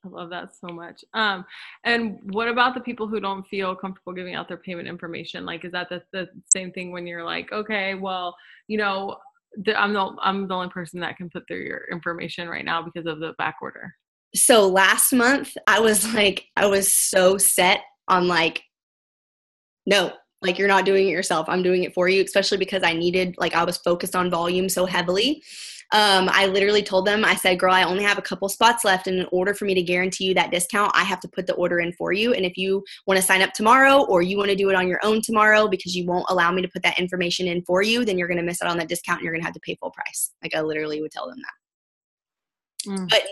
Speaker 1: I love that so much. And what about the people who don't feel comfortable giving out their payment information? Like, is that the same thing when you're like, okay, well, I'm the only person that can put through your information right now because of the back order?
Speaker 2: So last month I was so set on like, no, like you're not doing it yourself. I'm doing it for you, especially because I was focused on volume so heavily. I literally told them, I said, girl, I only have a couple spots left. And in order for me to guarantee you that discount, I have to put the order in for you. And if you want to sign up tomorrow or you want to do it on your own tomorrow because you won't allow me to put that information in for you, then you're going to miss out on that discount and you're going to have to pay full price. Like I literally would tell them that. But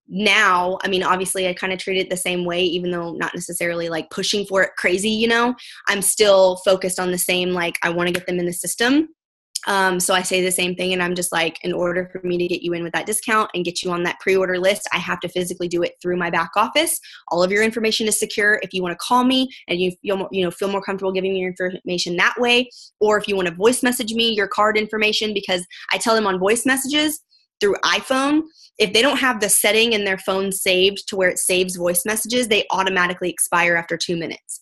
Speaker 2: now, I mean, obviously I kind of treat it the same way, even though not necessarily like pushing for it crazy, I'm still focused on the same, like I want to get them in the system. So I say the same thing, and I'm just like, in order for me to get you in with that discount and get you on that pre-order list, I have to physically do it through my back office. All of your information is secure. If you want to call me and you feel more comfortable giving me your information that way, or if you want to voice message me your card information, because I tell them on voice messages through iPhone, if they don't have the setting in their phone saved to where it saves voice messages, they automatically expire after 2 minutes.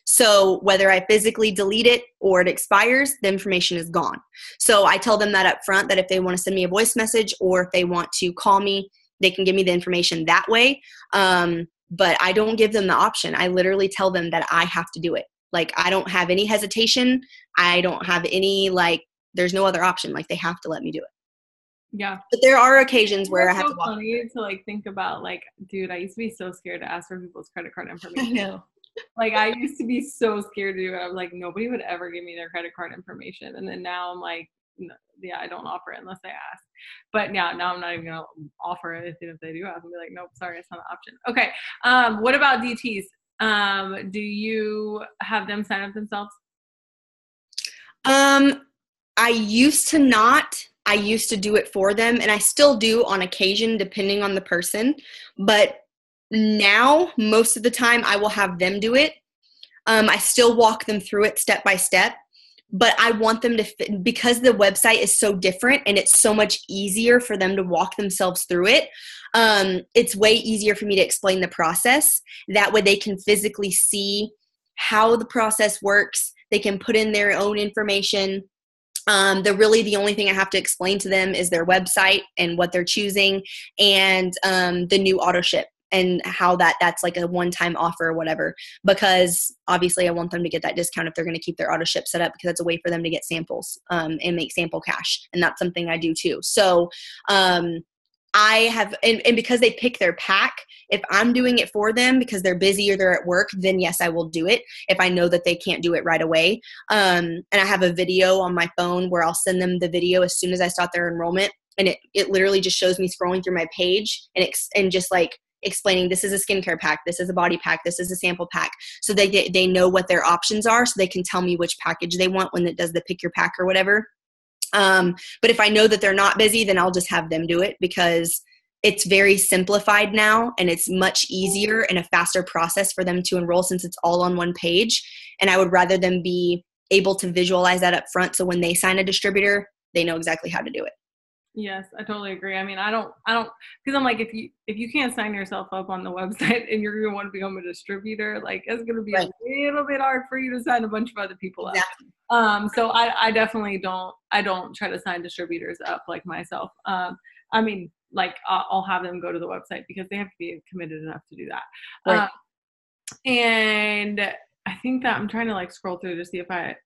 Speaker 2: So whether I physically delete it or it expires, the information is gone. So I tell them that up front, that if they want to send me a voice message or if they want to call me, they can give me the information that way. But I don't give them the option. I literally tell them that I have to do it. Like I don't have any hesitation. I don't have any, there's no other option. Like they have to let me do it.
Speaker 1: Yeah.
Speaker 2: But there are occasions where I have to
Speaker 1: walk. It's so funny to think about, dude, I used to be so scared to ask for people's credit card information.
Speaker 2: I know.
Speaker 1: I used to be so scared to do it. I was like, nobody would ever give me their credit card information. And then now I'm like, no, yeah, I don't offer it unless I ask. But now I'm not even going to offer it. If they do ask, I'll be like, nope, sorry, it's not an option. Okay. What about DTs? Do you have them sign up themselves?
Speaker 2: I used to not. I used to do it for them, and I still do on occasion depending on the person, but now most of the time I will have them do it. I still walk them through it step by step, but I want them to, because the website is so different and it's so much easier for them to walk themselves through it. It's way easier for me to explain the process. That way they can physically see how the process works. They can put in their own information. The only thing I have to explain to them is their website and what they're choosing, and the new auto ship and how that's like a one-time offer or whatever, because obviously I want them to get that discount if they're going to keep their auto ship set up, because that's a way for them to get samples and make sample cash. And that's something I do too. So I have, and because they pick their pack, if I'm doing it for them because they're busy or they're at work, then yes, I will do it if I know that they can't do it right away. And I have a video on my phone where I'll send them the video as soon as I start their enrollment. And it literally just shows me scrolling through my page and just like explaining, this is a skincare pack, this is a body pack, this is a sample pack. So they know what their options are, so they can tell me which package they want when it does the pick your pack or whatever. But if I know that they're not busy, then I'll just have them do it, because it's very simplified now and it's much easier and a faster process for them to enroll since it's all on one page. And I would rather them be able to visualize that up front, so when they sign a distributor, they know exactly how to do it.
Speaker 1: Yes, I totally agree. I mean, I don't, because I'm like, if you can't sign yourself up on the website and you're going to want to become a distributor, like it's going to be a little bit hard for you to sign a bunch of other people up. So I definitely don't try to sign distributors up like myself. I mean, like I'll have them go to the website because they have to be committed enough to do that.
Speaker 2: Right.
Speaker 1: And I think that I'm trying to like scroll through to see if I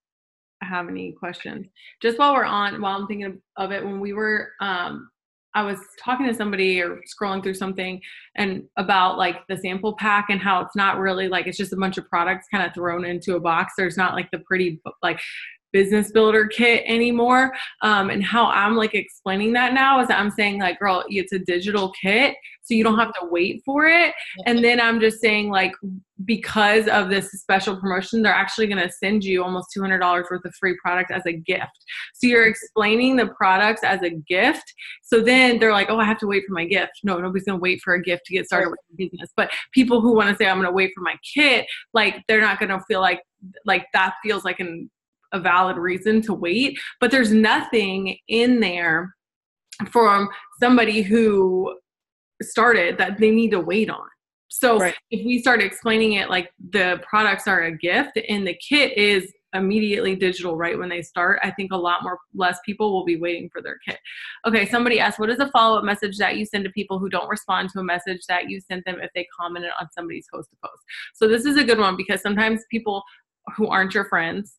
Speaker 1: have any questions. Just while I'm thinking of it, when we were, I was talking to somebody or scrolling through something and about like the sample pack and how it's not really like, it's just a bunch of products kind of thrown into a box. There's not like the pretty like business builder kit anymore. And how I'm like explaining that now is that I'm saying like, girl, it's a digital kit, so you don't have to wait for it. And then I'm just saying like, because of this special promotion, they're actually going to send you almost $200 worth of free product as a gift. So you're explaining the products as a gift. So then they're like, oh, I have to wait for my gift. No, nobody's going to wait for a gift to get started with a business. But people who want to say, I'm going to wait for my kit, like they're not going to feel like that feels like a valid reason to wait. But there's nothing in there from somebody who started that they need to wait on. So if we start explaining it like the products are a gift and the kit is immediately digital right when they start, I think less people will be waiting for their kit. Okay, somebody asked, what is a follow-up message that you send to people who don't respond to a message that you sent them if they commented on somebody's post? So this is a good one, because sometimes people who aren't your friends,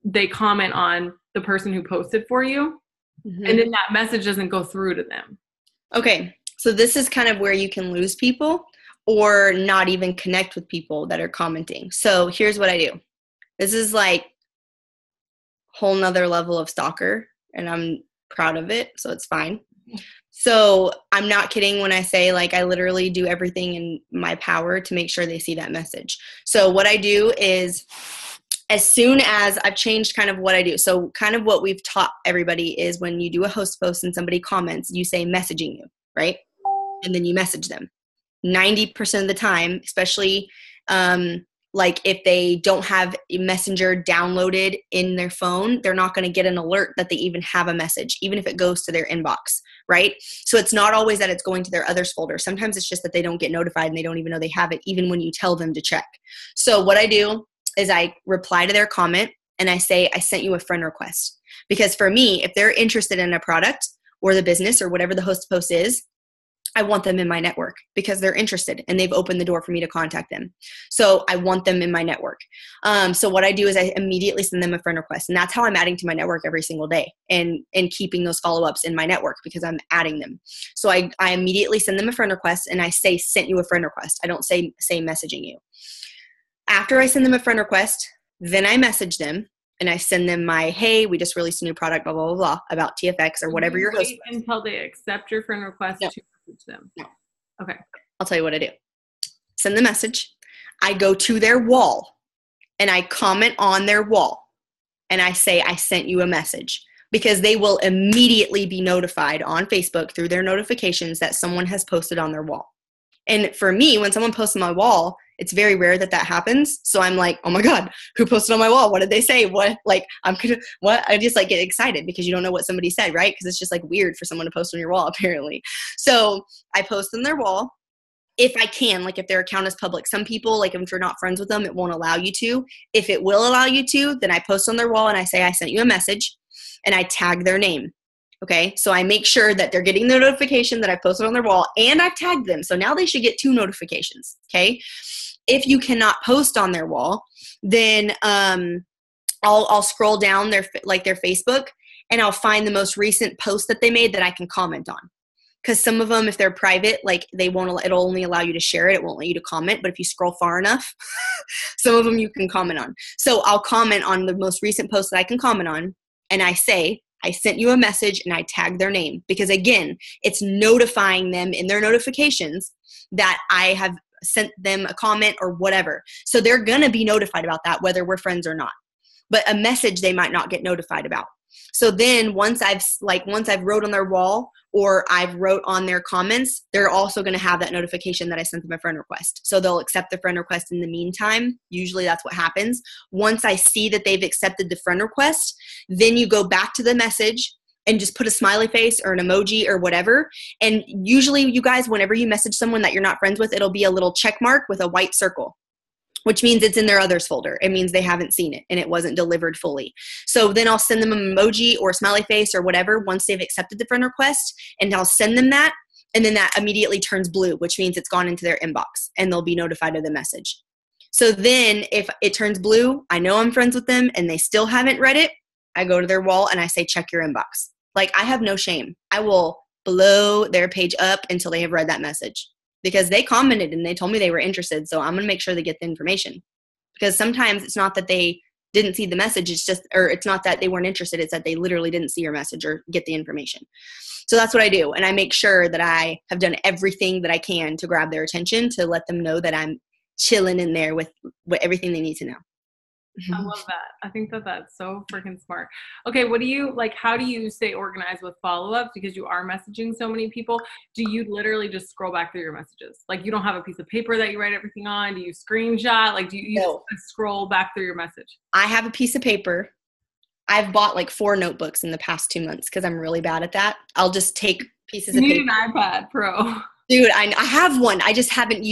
Speaker 1: they comment on the person who posted for you, and then that message doesn't go through to them.
Speaker 2: Okay, so this is kind of where you can lose people or not even connect with people that are commenting. So here's what I do. This is like whole nother level of stalker, and I'm proud of it, so it's fine. So I'm not kidding when I say like I literally do everything in my power to make sure they see that message. So what I do is, as soon as I've changed kind of what I do, so kind of what we've taught everybody is when you do a host post and somebody comments, you say messaging you, right? And then you message them. 90% of the time, especially like if they don't have Messenger downloaded in their phone, they're not going to get an alert that they even have a message, even if it goes to their inbox, right? So it's not always that it's going to their others folder. Sometimes it's just that they don't get notified and they don't even know they have it, even when you tell them to check. So what I do is I reply to their comment and I say, I sent you a friend request. Because for me, if they're interested in a product or the business or whatever the host post is, I want them in my network because they're interested and they've opened the door for me to contact them. So I want them in my network. So what I do is I immediately send them a friend request, and that's how I'm adding to my network every single day and keeping those follow-ups in my network because I'm adding them. So I immediately send them a friend request and I say, sent you a friend request. I don't say messaging you. After I send them a friend request, then I message them and I send them my, hey, we just released a new product, blah, blah, blah, blah, about TFX or whatever your host.
Speaker 1: Wait until they accept your friend request to message them.
Speaker 2: No.
Speaker 1: Okay.
Speaker 2: I'll tell you what I do. Send the message. I go to their wall and I comment on their wall and I say, I sent you a message. because they will immediately be notified on Facebook through their notifications that someone has posted on their wall. And for me, when someone posts on my wall, it's very rare that happens. So I'm like, oh my God, who posted on my wall? What did they say? What? Like, I just like get excited because you don't know what somebody said, right? Because it's just like weird for someone to post on your wall, apparently. So I post on their wall. If I can, like if their account is public, some people, like if you're not friends with them, it won't allow you to. If it will allow you to, then I post on their wall and I say, I sent you a message, and I tag their name. Okay, so I make sure that they're getting the notification that I posted on their wall and I've tagged them. So now they should get 2 notifications. Okay, if you cannot post on their wall, then I'll scroll down their Facebook, and I'll find the most recent post that they made that I can comment on. Because some of them, if they're private, like it'll only allow you to share it. It won't let you to comment. But if you scroll far enough, some of them you can comment on. So I'll comment on the most recent post that I can comment on, and I say, I sent you a message, and I tag their name. Because again, it's notifying them in their notifications that I have sent them a comment or whatever. So they're going to be notified about that, whether we're friends or not. But a message they might not get notified about. So then once I've wrote on their wall or I've wrote on their comments, they're also going to have that notification that I sent them a friend request. So they'll accept the friend request in the meantime. Usually that's what happens. Once I see that they've accepted the friend request, then you go back to the message and just put a smiley face or an emoji or whatever. And usually you guys, whenever you message someone that you're not friends with, it'll be a little check mark with a white circle, which means it's in their others folder. It means they haven't seen it and it wasn't delivered fully. So then I'll send them an emoji or a smiley face or whatever once they've accepted the friend request, and I'll send them that. And then that immediately turns blue, which means it's gone into their inbox and they'll be notified of the message. So then if it turns blue, I know I'm friends with them and they still haven't read it. I go to their wall and I say, check your inbox. Like, I have no shame. I will blow their page up until they have read that message. Because they commented and they told me they were interested. So I'm going to make sure they get the information. Because sometimes it's not that they didn't see the message. It's not that they weren't interested. It's that they literally didn't see your message or get the information. So that's what I do. And I make sure that I have done everything that I can to grab their attention, to let them know that I'm chilling in there with everything they need to know.
Speaker 1: I love that. I think that that's so freaking smart. Okay, how do you stay organized with follow-ups? Because you are messaging so many people. Do you literally just scroll back through your messages? Like, you don't have a piece of paper that you write everything on? Do you screenshot? Like, do you just scroll back through your message?
Speaker 2: I have a piece of paper. I've bought like 4 notebooks in the past 2 months because I'm really bad at that. I'll just take pieces of paper.
Speaker 1: You need an iPad Pro.
Speaker 2: Dude, I have one. I haven't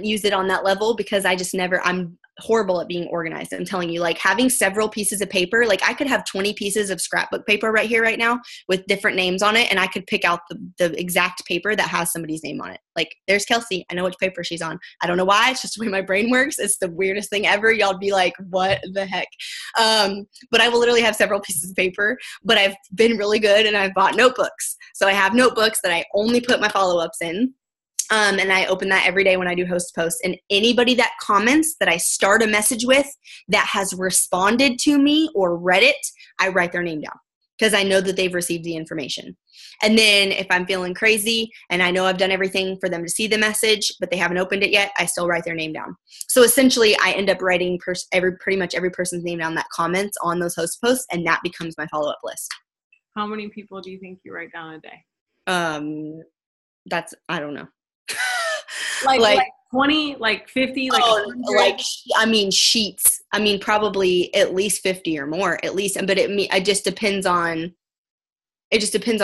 Speaker 2: used it on that level because I'm horrible at being organized. I'm telling you, like, having several pieces of paper, like I could have 20 pieces of scrapbook paper right here, right now with different names on it. And I could pick out the exact paper that has somebody's name on it. Like, there's Kelsey. I know which paper she's on. I don't know why. It's just the way my brain works. It's the weirdest thing ever. Y'all be like, what the heck? But I will literally have several pieces of paper, but I've been really good and I've bought notebooks. So I have notebooks that I only put my follow-ups in. And I open that every day when I do host posts. And anybody that comments that I start a message with that has responded to me or read it, I write their name down because I know that they've received the information. And then if I'm feeling crazy and I know I've done everything for them to see the message, but they haven't opened it yet, I still write their name down. So essentially, I end up writing pretty much every person's name down that comments on those host posts, and that becomes my follow-up list.
Speaker 1: How many people do you think you write down a day?
Speaker 2: I don't know.
Speaker 1: like 20, like 50, like 100?
Speaker 2: Sheets. Probably at least 50 or more, at least. But it just depends on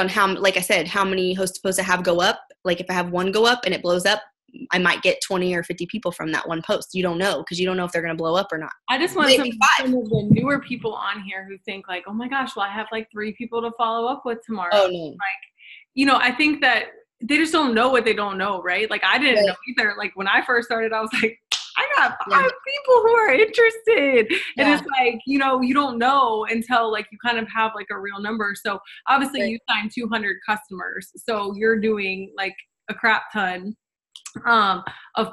Speaker 2: how, like I said, how many host posts I have go up. Like if I have one go up and it blows up, I might get 20 or 50 people from that one post. You don't know, because you don't know if they're going to blow up or not.
Speaker 1: I just want some of the newer people on here who think like, oh my gosh, well, I have like 3 people to follow up with tomorrow.
Speaker 2: Oh, no.
Speaker 1: Like, I think that they just don't know what they don't know, right? Like, I didn't know either. Like, when I first started, I was like, I got 5 people who are interested. And it's like, you don't know until like you kind of have like a real number. So obviously you signed 200 customers. So you're doing like a crap ton of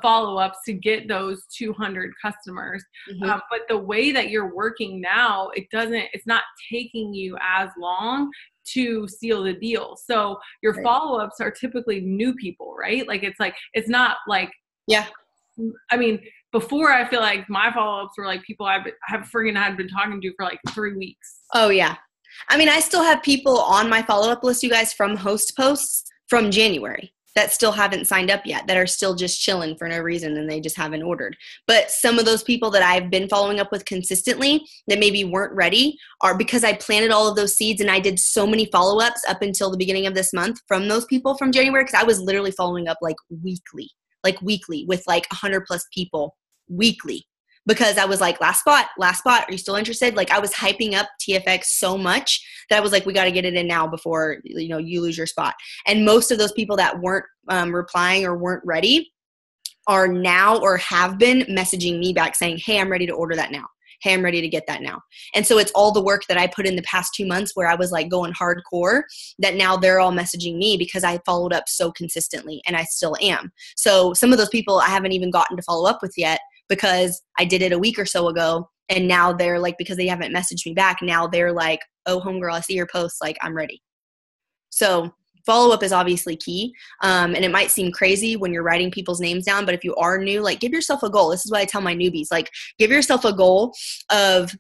Speaker 1: follow-ups to get those 200 customers.
Speaker 2: Mm-hmm.
Speaker 1: But the way that you're working now, it's not taking you as long to seal the deal. So your follow-ups are typically new people, right? Like, it's not like, before I feel like my follow-ups were like people had been talking to for like 3 weeks.
Speaker 2: Oh yeah. I mean, I still have people on my follow-up list, you guys, from host posts from January that still haven't signed up yet, that are still just chilling for no reason and they just haven't ordered. But some of those people that I've been following up with consistently that maybe weren't ready are because I planted all of those seeds and I did so many follow-ups up until the beginning of this month from those people from January, because I was literally following up like weekly with like 100 plus people weekly. Because I was like, last spot, are you still interested? Like I was hyping up TFX so much that I was like, we got to get it in now before, you lose your spot. And most of those people that weren't replying or weren't ready are now or have been messaging me back saying, hey, I'm ready to order that now. Hey, I'm ready to get that now. And so it's all the work that I put in the past 2 months where I was like going hardcore that now they're all messaging me because I followed up so consistently, and I still am. So some of those people I haven't even gotten to follow up with yet, because I did it a week or so ago, and now they're like, because they haven't messaged me back, now they're like, oh, homegirl, I see your posts, like I'm ready. So follow-up is obviously key, and it might seem crazy when you're writing people's names down, but if you are new, like give yourself a goal. This is what I tell my newbies, like give yourself a goal of,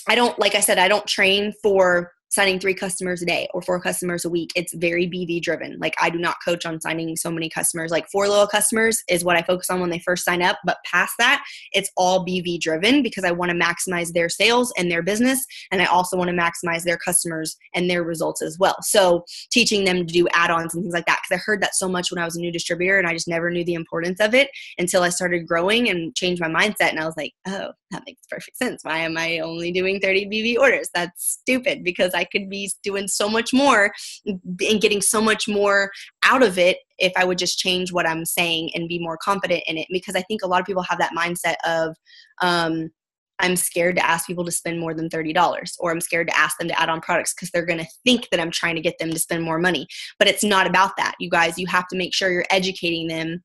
Speaker 2: like I said, I don't train for signing 3 customers a day or 4 customers a week. It's very BV driven. Like I do not coach on signing so many customers. Like 4 loyal customers is what I focus on when they first sign up. But past that, it's all BV driven because I want to maximize their sales and their business. And I also want to maximize their customers and their results as well. So teaching them to do add-ons and things like that. Because I heard that so much when I was a new distributor and I just never knew the importance of it until I started growing and changed my mindset. And I was like, oh, that makes perfect sense. Why am I only doing 30 BV orders? That's stupid, because I could be doing so much more and getting so much more out of it if I would just change what I'm saying and be more confident in it. Because I think a lot of people have that mindset of, I'm scared to ask people to spend more than $30, or I'm scared to ask them to add on products because they're going to think that I'm trying to get them to spend more money. But it's not about that. You guys, you have to make sure you're educating them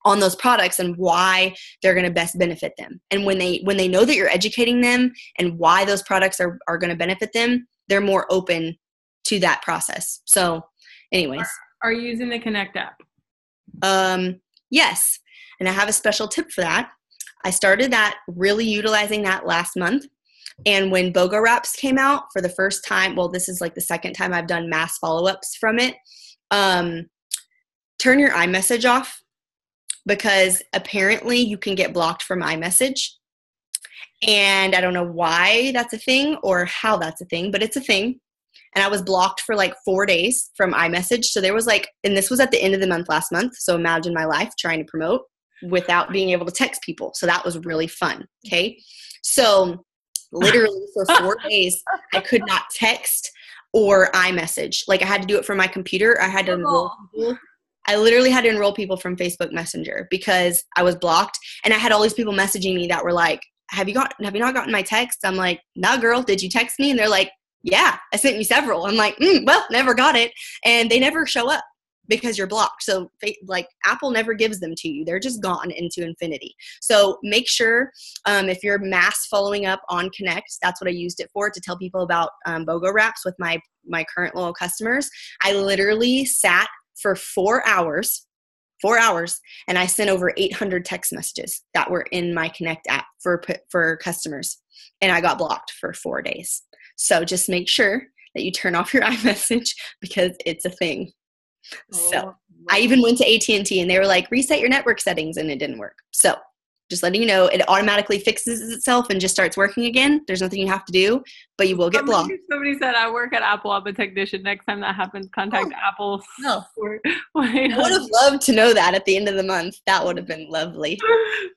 Speaker 2: on those products and why they're going to best benefit them. And when they know that you're educating them and why those products are going to benefit them, they're more open to that process. So anyways.
Speaker 1: Are you using the Connect app?
Speaker 2: Yes. And I have a special tip for that. I started that, really utilizing that last month. And when BOGO wraps came out for the first time, well, this is like the second time I've done mass follow-ups from it. Turn your iMessage off, because apparently you can get blocked from iMessage. And I don't know why that's a thing or how that's a thing, but it's a thing. And I was blocked for like 4 days from iMessage. So there was like, and this was at the end of the month last month. So imagine my life trying to promote without being able to text people. So that was really fun. Okay. So literally for 4 days, I could not text or iMessage. Like I had to do it from my computer. I had to enroll people. I literally had to enroll people from Facebook Messenger because I was blocked. And I had all these people messaging me that were like, have you not gotten my text? I'm like, nah, girl, did you text me? And they're like, yeah, I sent you several. I'm like, well, never got it. And they never show up because you're blocked. So like Apple never gives them to you. They're just gone into infinity. So make sure if you're mass following up on Connect, that's what I used it for, to tell people about BOGO wraps with my current loyal customers. I literally sat for 4 hours, and I sent over 800 text messages that were in my Connect app for customers, and I got blocked for 4 days. So just make sure that you turn off your iMessage because it's a thing. So I even went to AT&T and they were like, reset your network settings, and it didn't work. So just letting you know, it automatically fixes itself and just starts working again. There's nothing you have to do, but you will get blocked.
Speaker 1: Somebody said, I work at Apple. I'm a technician. Next time that happens, contact Apple.
Speaker 2: No. I would have loved to know that at the end of the month. That would have been lovely.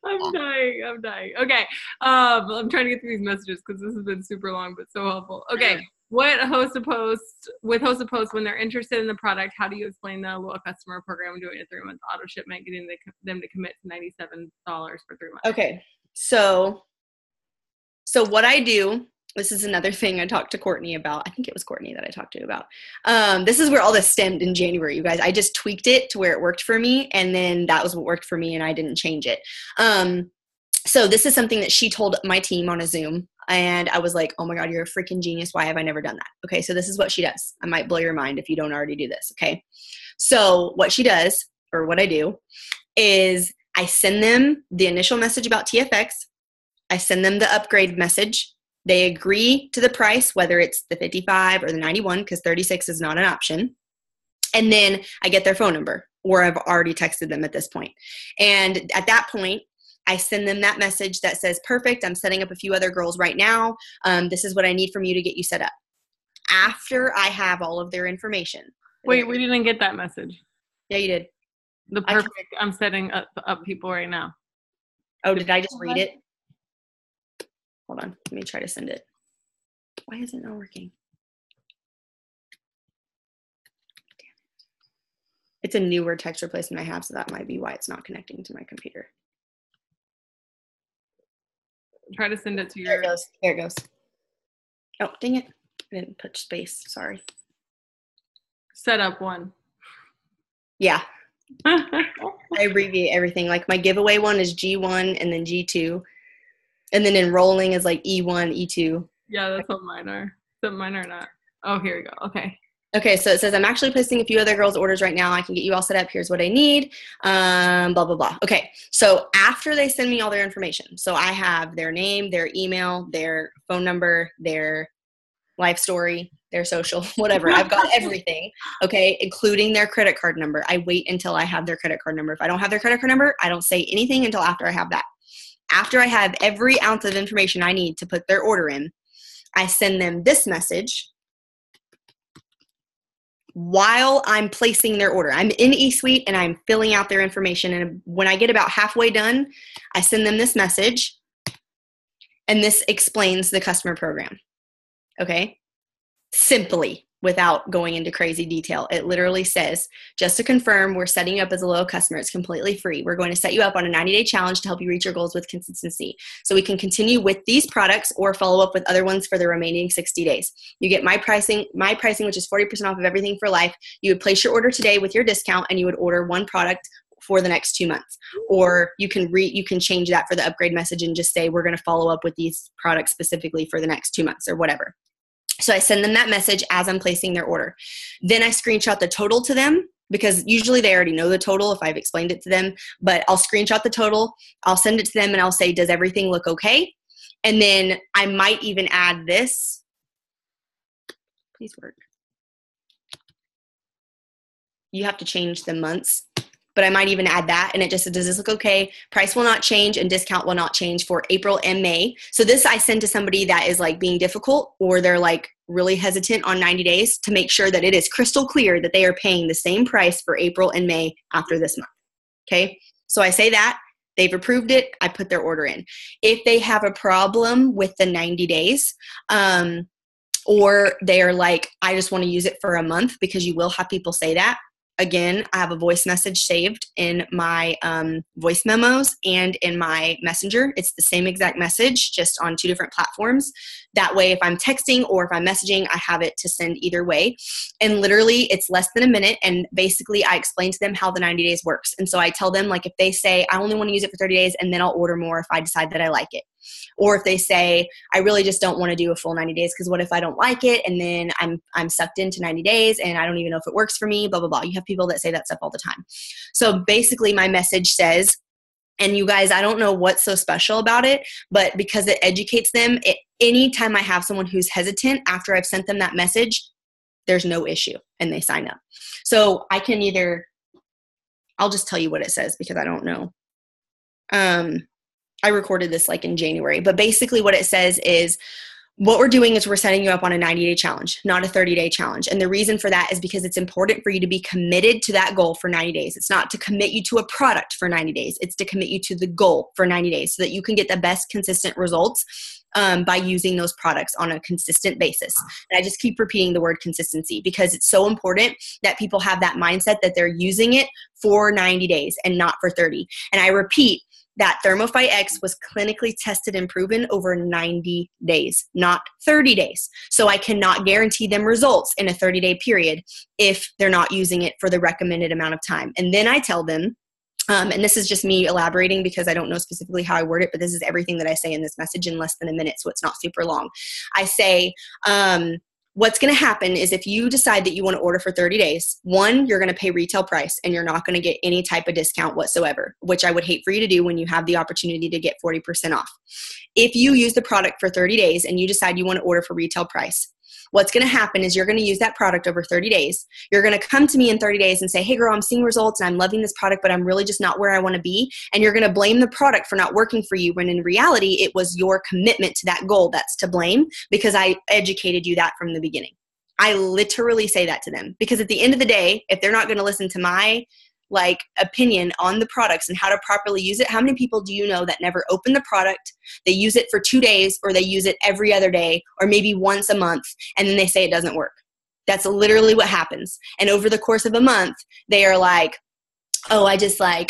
Speaker 1: I'm dying. Okay. I'm trying to get through these messages because this has been super long, but so helpful. Okay. With host a post, when they're interested in the product, how do you explain the loyal customer program, doing a 3-month auto shipment, getting them to commit to $97 for 3 months?
Speaker 2: Okay. So what I do, this is another thing I talked to Courtney about. I think it was Courtney that I talked to about. This is where all this stemmed in January, you guys. I just tweaked it to where it worked for me, and then that was what worked for me, and I didn't change it. So this is something that she told my team on a Zoom. And I was like, oh my God, you're a freaking genius. Why have I never done that? Okay, so this is what she does. I might blow your mind if you don't already do this, okay? So what she does, or what I do, is I send them the initial message about TFX. I send them the upgrade message. They agree to the price, whether it's the 55 or the 91, because 36 is not an option. And then I get their phone number, or I've already texted them at this point. And at that point, I send them that message that says, perfect, I'm setting up a few other girls right now. This is what I need from you to get you set up. After I have all of their information.
Speaker 1: Wait, we didn't get that message.
Speaker 2: Yeah, you did.
Speaker 1: The perfect, I'm setting up people right now.
Speaker 2: Oh, did I just read it? Hold on. Let me try to send it. Why is it not working? Damn it. It's a newer text replacement I have, so that might be why it's not connecting to my computer.
Speaker 1: Try to send it to
Speaker 2: There
Speaker 1: your...
Speaker 2: it goes. There it goes. Oh, dang it. I didn't put space. Sorry.
Speaker 1: Setup one.
Speaker 2: Yeah. I abbreviate everything. Like my giveaway one is G1 and then G2. And then enrolling is like E1, E2.
Speaker 1: Yeah, that's what mine are. Except mine are not. Oh, here we go. Okay.
Speaker 2: Okay, so it says, I'm actually placing a few other girls' orders right now. I can get you all set up. Here's what I need. Blah, blah, blah. Okay, so after they send me all their information, so I have their name, their email, their phone number, their life story, their social, whatever. I've got everything, okay, including their credit card number. I wait until I have their credit card number. If I don't have their credit card number, I don't say anything until after I have that. After I have every ounce of information I need to put their order in, I send them this message while I'm placing their order. I'm in eSuite and I'm filling out their information. And when I get about halfway done, I send them this message, and this explains the customer program. Okay? Simply, without going into crazy detail. It literally says, just to confirm, we're setting you up as a loyal customer. It's completely free. We're going to set you up on a 90-day challenge to help you reach your goals with consistency. So we can continue with these products or follow up with other ones for the remaining 60 days. You get my pricing, which is 40% off of everything for life. You would place your order today with your discount, and you would order one product for the next 2 months. Or you can change that for the upgrade message and just say, we're going to follow up with these products specifically for the next 2 months or whatever. So I send them that message as I'm placing their order. Then I screenshot the total to them, because usually they already know the total if I've explained it to them, but I'll screenshot the total, I'll send it to them, and I'll say, does everything look okay? And then I might even add this. Please work. You have to change the months, but I might even add that, and it just says, does this look okay? Price will not change and discount will not change for April and May. So this I send to somebody that is like being difficult, or they're like really hesitant on 90 days, to make sure that it is crystal clear that they are paying the same price for April and May after this month. Okay. So I say that. They've approved it. I put their order in. If they have a problem with the 90 days, or they're like, I just want to use it for a month, because you will have people say that. Again, I have a voice message saved in my voice memos and in my messenger. It's the same exact message, just on 2 different platforms. That way, if I'm texting or if I'm messaging, I have it to send either way. And literally, it's less than a minute. And basically, I explain to them how the 90 days works. And so I tell them, like, if they say, I only want to use it for 30 days, and then I'll order more if I decide that I like it. Or if they say, I really just don't want to do a full 90 days, because what if I don't like it, and then I'm sucked into 90 days and I don't even know if it works for me, blah, blah, blah. You have people that say that stuff all the time. So basically my message says, and you guys, I don't know what's so special about it, but because it educates them, anytime I have someone who's hesitant after I've sent them that message, there's no issue and they sign up. So I can I'll just tell you what it says, because I don't know. I recorded this like in January, but basically what it says is, what we're doing is we're setting you up on a 90-day challenge, not a 30-day challenge. And the reason for that is because it's important for you to be committed to that goal for 90 days. It's not to commit you to a product for 90 days. It's to commit you to the goal for 90 days so that you can get the best consistent results by using those products on a consistent basis. And I just keep repeating the word consistency, because it's so important that people have that mindset that they're using it for 90 days and not for 30. And I repeat, that ThermoFight X was clinically tested and proven over 90 days, not 30 days. So I cannot guarantee them results in a 30-day period if they're not using it for the recommended amount of time. And then I tell them, and this is just me elaborating because I don't know specifically how I word it, but this is everything that I say in this message in less than a minute, so it's not super long. I say, what's going to happen is if you decide that you want to order for 30 days, one, you're going to pay retail price and you're not going to get any type of discount whatsoever, which I would hate for you to do when you have the opportunity to get 40% off. If you use the product for 30 days and you decide you want to order for retail price, what's going to happen is you're going to use that product over 30 days. You're going to come to me in 30 days and say, hey girl, I'm seeing results and I'm loving this product, but I'm really just not where I want to be. And you're going to blame the product for not working for you when in reality, it was your commitment to that goal that's to blame because I educated you that from the beginning. I literally say that to them because at the end of the day, if they're not going to listen to my opinion on the products and how to properly use it, how many people do you know that never open the product, they use it for 2 days or they use it every other day or maybe once a month and then they say it doesn't work? That's literally what happens. And over the course of a month, they are like, oh, I just I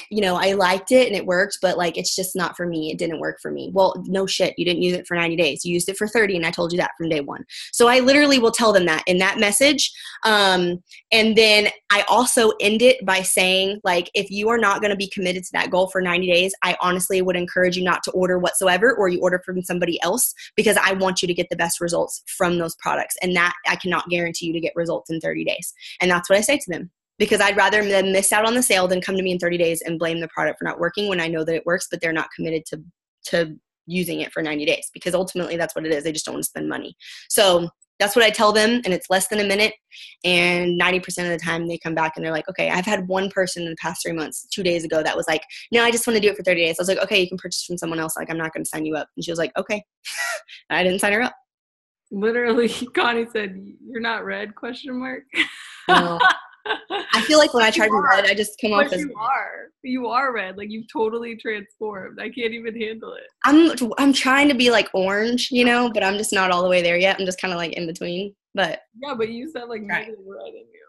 Speaker 2: liked it and it worked, but it's just not for me. It didn't work for me. Well, no shit. You didn't use it for 90 days. You used it for 30 and I told you that from day one. So I literally will tell them that in that message. And then I also end it by saying if you are not going to be committed to that goal for 90 days, I honestly would encourage you not to order whatsoever, or you order from somebody else because I want you to get the best results from those products. And that I cannot guarantee you to get results in 30 days. And that's what I say to them. Because I'd rather them miss out on the sale than come to me in 30 days and blame the product for not working when I know that it works, but they're not committed to using it for 90 days because ultimately that's what it is. They just don't want to spend money. So that's what I tell them, and it's less than a minute, and 90% of the time they come back and they're like, okay, I've had one person in the past 3 months, 2 days ago, that was like, no, I just want to do it for 30 days. I was like, okay, you can purchase from someone else. I'm not going to sign you up. And she was like, okay. I didn't sign her up.
Speaker 1: Literally, Connie said, you're not red, ?
Speaker 2: No. I feel like when I try to be red, I just come off as
Speaker 1: you are red. You've totally transformed. I can't even handle it.
Speaker 2: I'm trying to be orange, but I'm just not all the way there yet. I'm just kind of in between. But
Speaker 1: yeah, but you said negative red in you.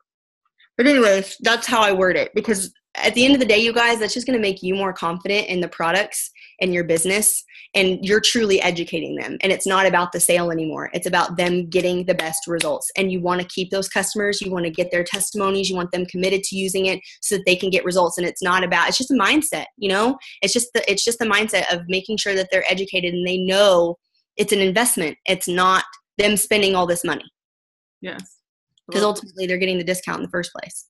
Speaker 2: But anyways, that's how I word it because at the end of the day, you guys, that's just going to make you more confident in the products and your business, and you're truly educating them. And it's not about the sale anymore. It's about them getting the best results. And you want to keep those customers. You want to get their testimonies. You want them committed to using it so that they can get results. And it's just a mindset, It's just the mindset of making sure that they're educated and they know it's an investment. It's not them spending all this money.
Speaker 1: Yes.
Speaker 2: Because ultimately they're getting the discount in the first place.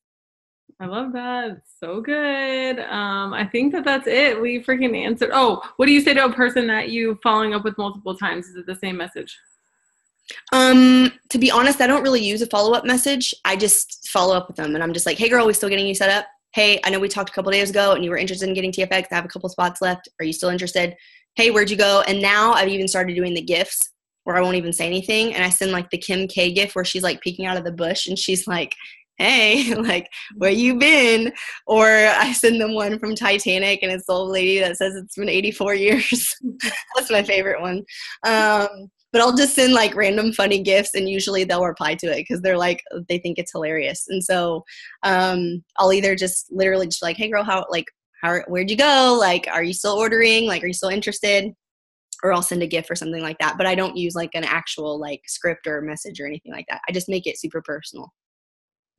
Speaker 1: I love that. It's so good. I think that's it. We freaking answered. Oh, what do you say to a person that you following up with multiple times? Is it the same message?
Speaker 2: To be honest, I don't really use a follow-up message. I just follow up with them and I'm just like, hey girl, we still getting you set up? Hey, I know we talked a couple days ago and you were interested in getting TFX. I have a couple spots left. Are you still interested? Hey, where'd you go? And now I've even started doing the gifts where I won't even say anything. And I send the Kim K gif where she's peeking out of the bush and she's like, hey, where you been? Or I send them one from Titanic and it's the old lady that says it's been 84 years. That's my favorite one. But I'll just send random funny gifts and usually they'll reply to it because they're they think it's hilarious. And so I'll either just literally just hey girl, where'd you go? Are you still ordering? Are you still interested? Or I'll send a gift or something like that. But I don't use an actual script or message or anything like that. I just make it super personal.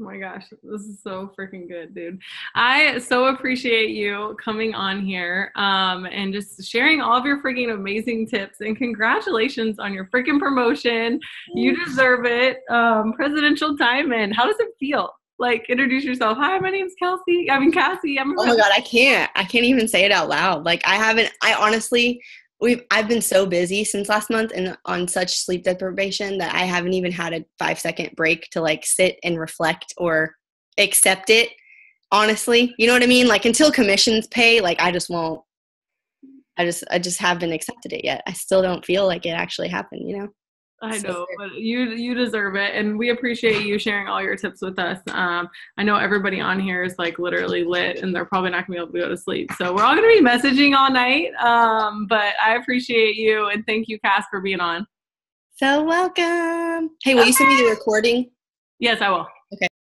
Speaker 1: Oh my gosh, this is so freaking good, dude. I so appreciate you coming on here and just sharing all of your freaking amazing tips. And congratulations on your freaking promotion. You deserve it. Presidential diamond. How does it feel? Introduce yourself. Hi, my name's Cassie. Cassie.
Speaker 2: Oh my God, I can't even say it out loud. I've been so busy since last month and on such sleep deprivation that I haven't even had a 5-second break to sit and reflect or accept it. Honestly, you know what I mean? Until commissions pay, I just won't, I just haven't accepted it yet. I still don't feel like it actually happened,
Speaker 1: I know, but you deserve it. And we appreciate you sharing all your tips with us. I know everybody on here is literally lit and they're probably not gonna be able to go to sleep. So we're all gonna be messaging all night. But I appreciate you and thank you, Cass, for being on.
Speaker 2: So welcome. Hey, will you send me the recording?
Speaker 1: Yes, I will.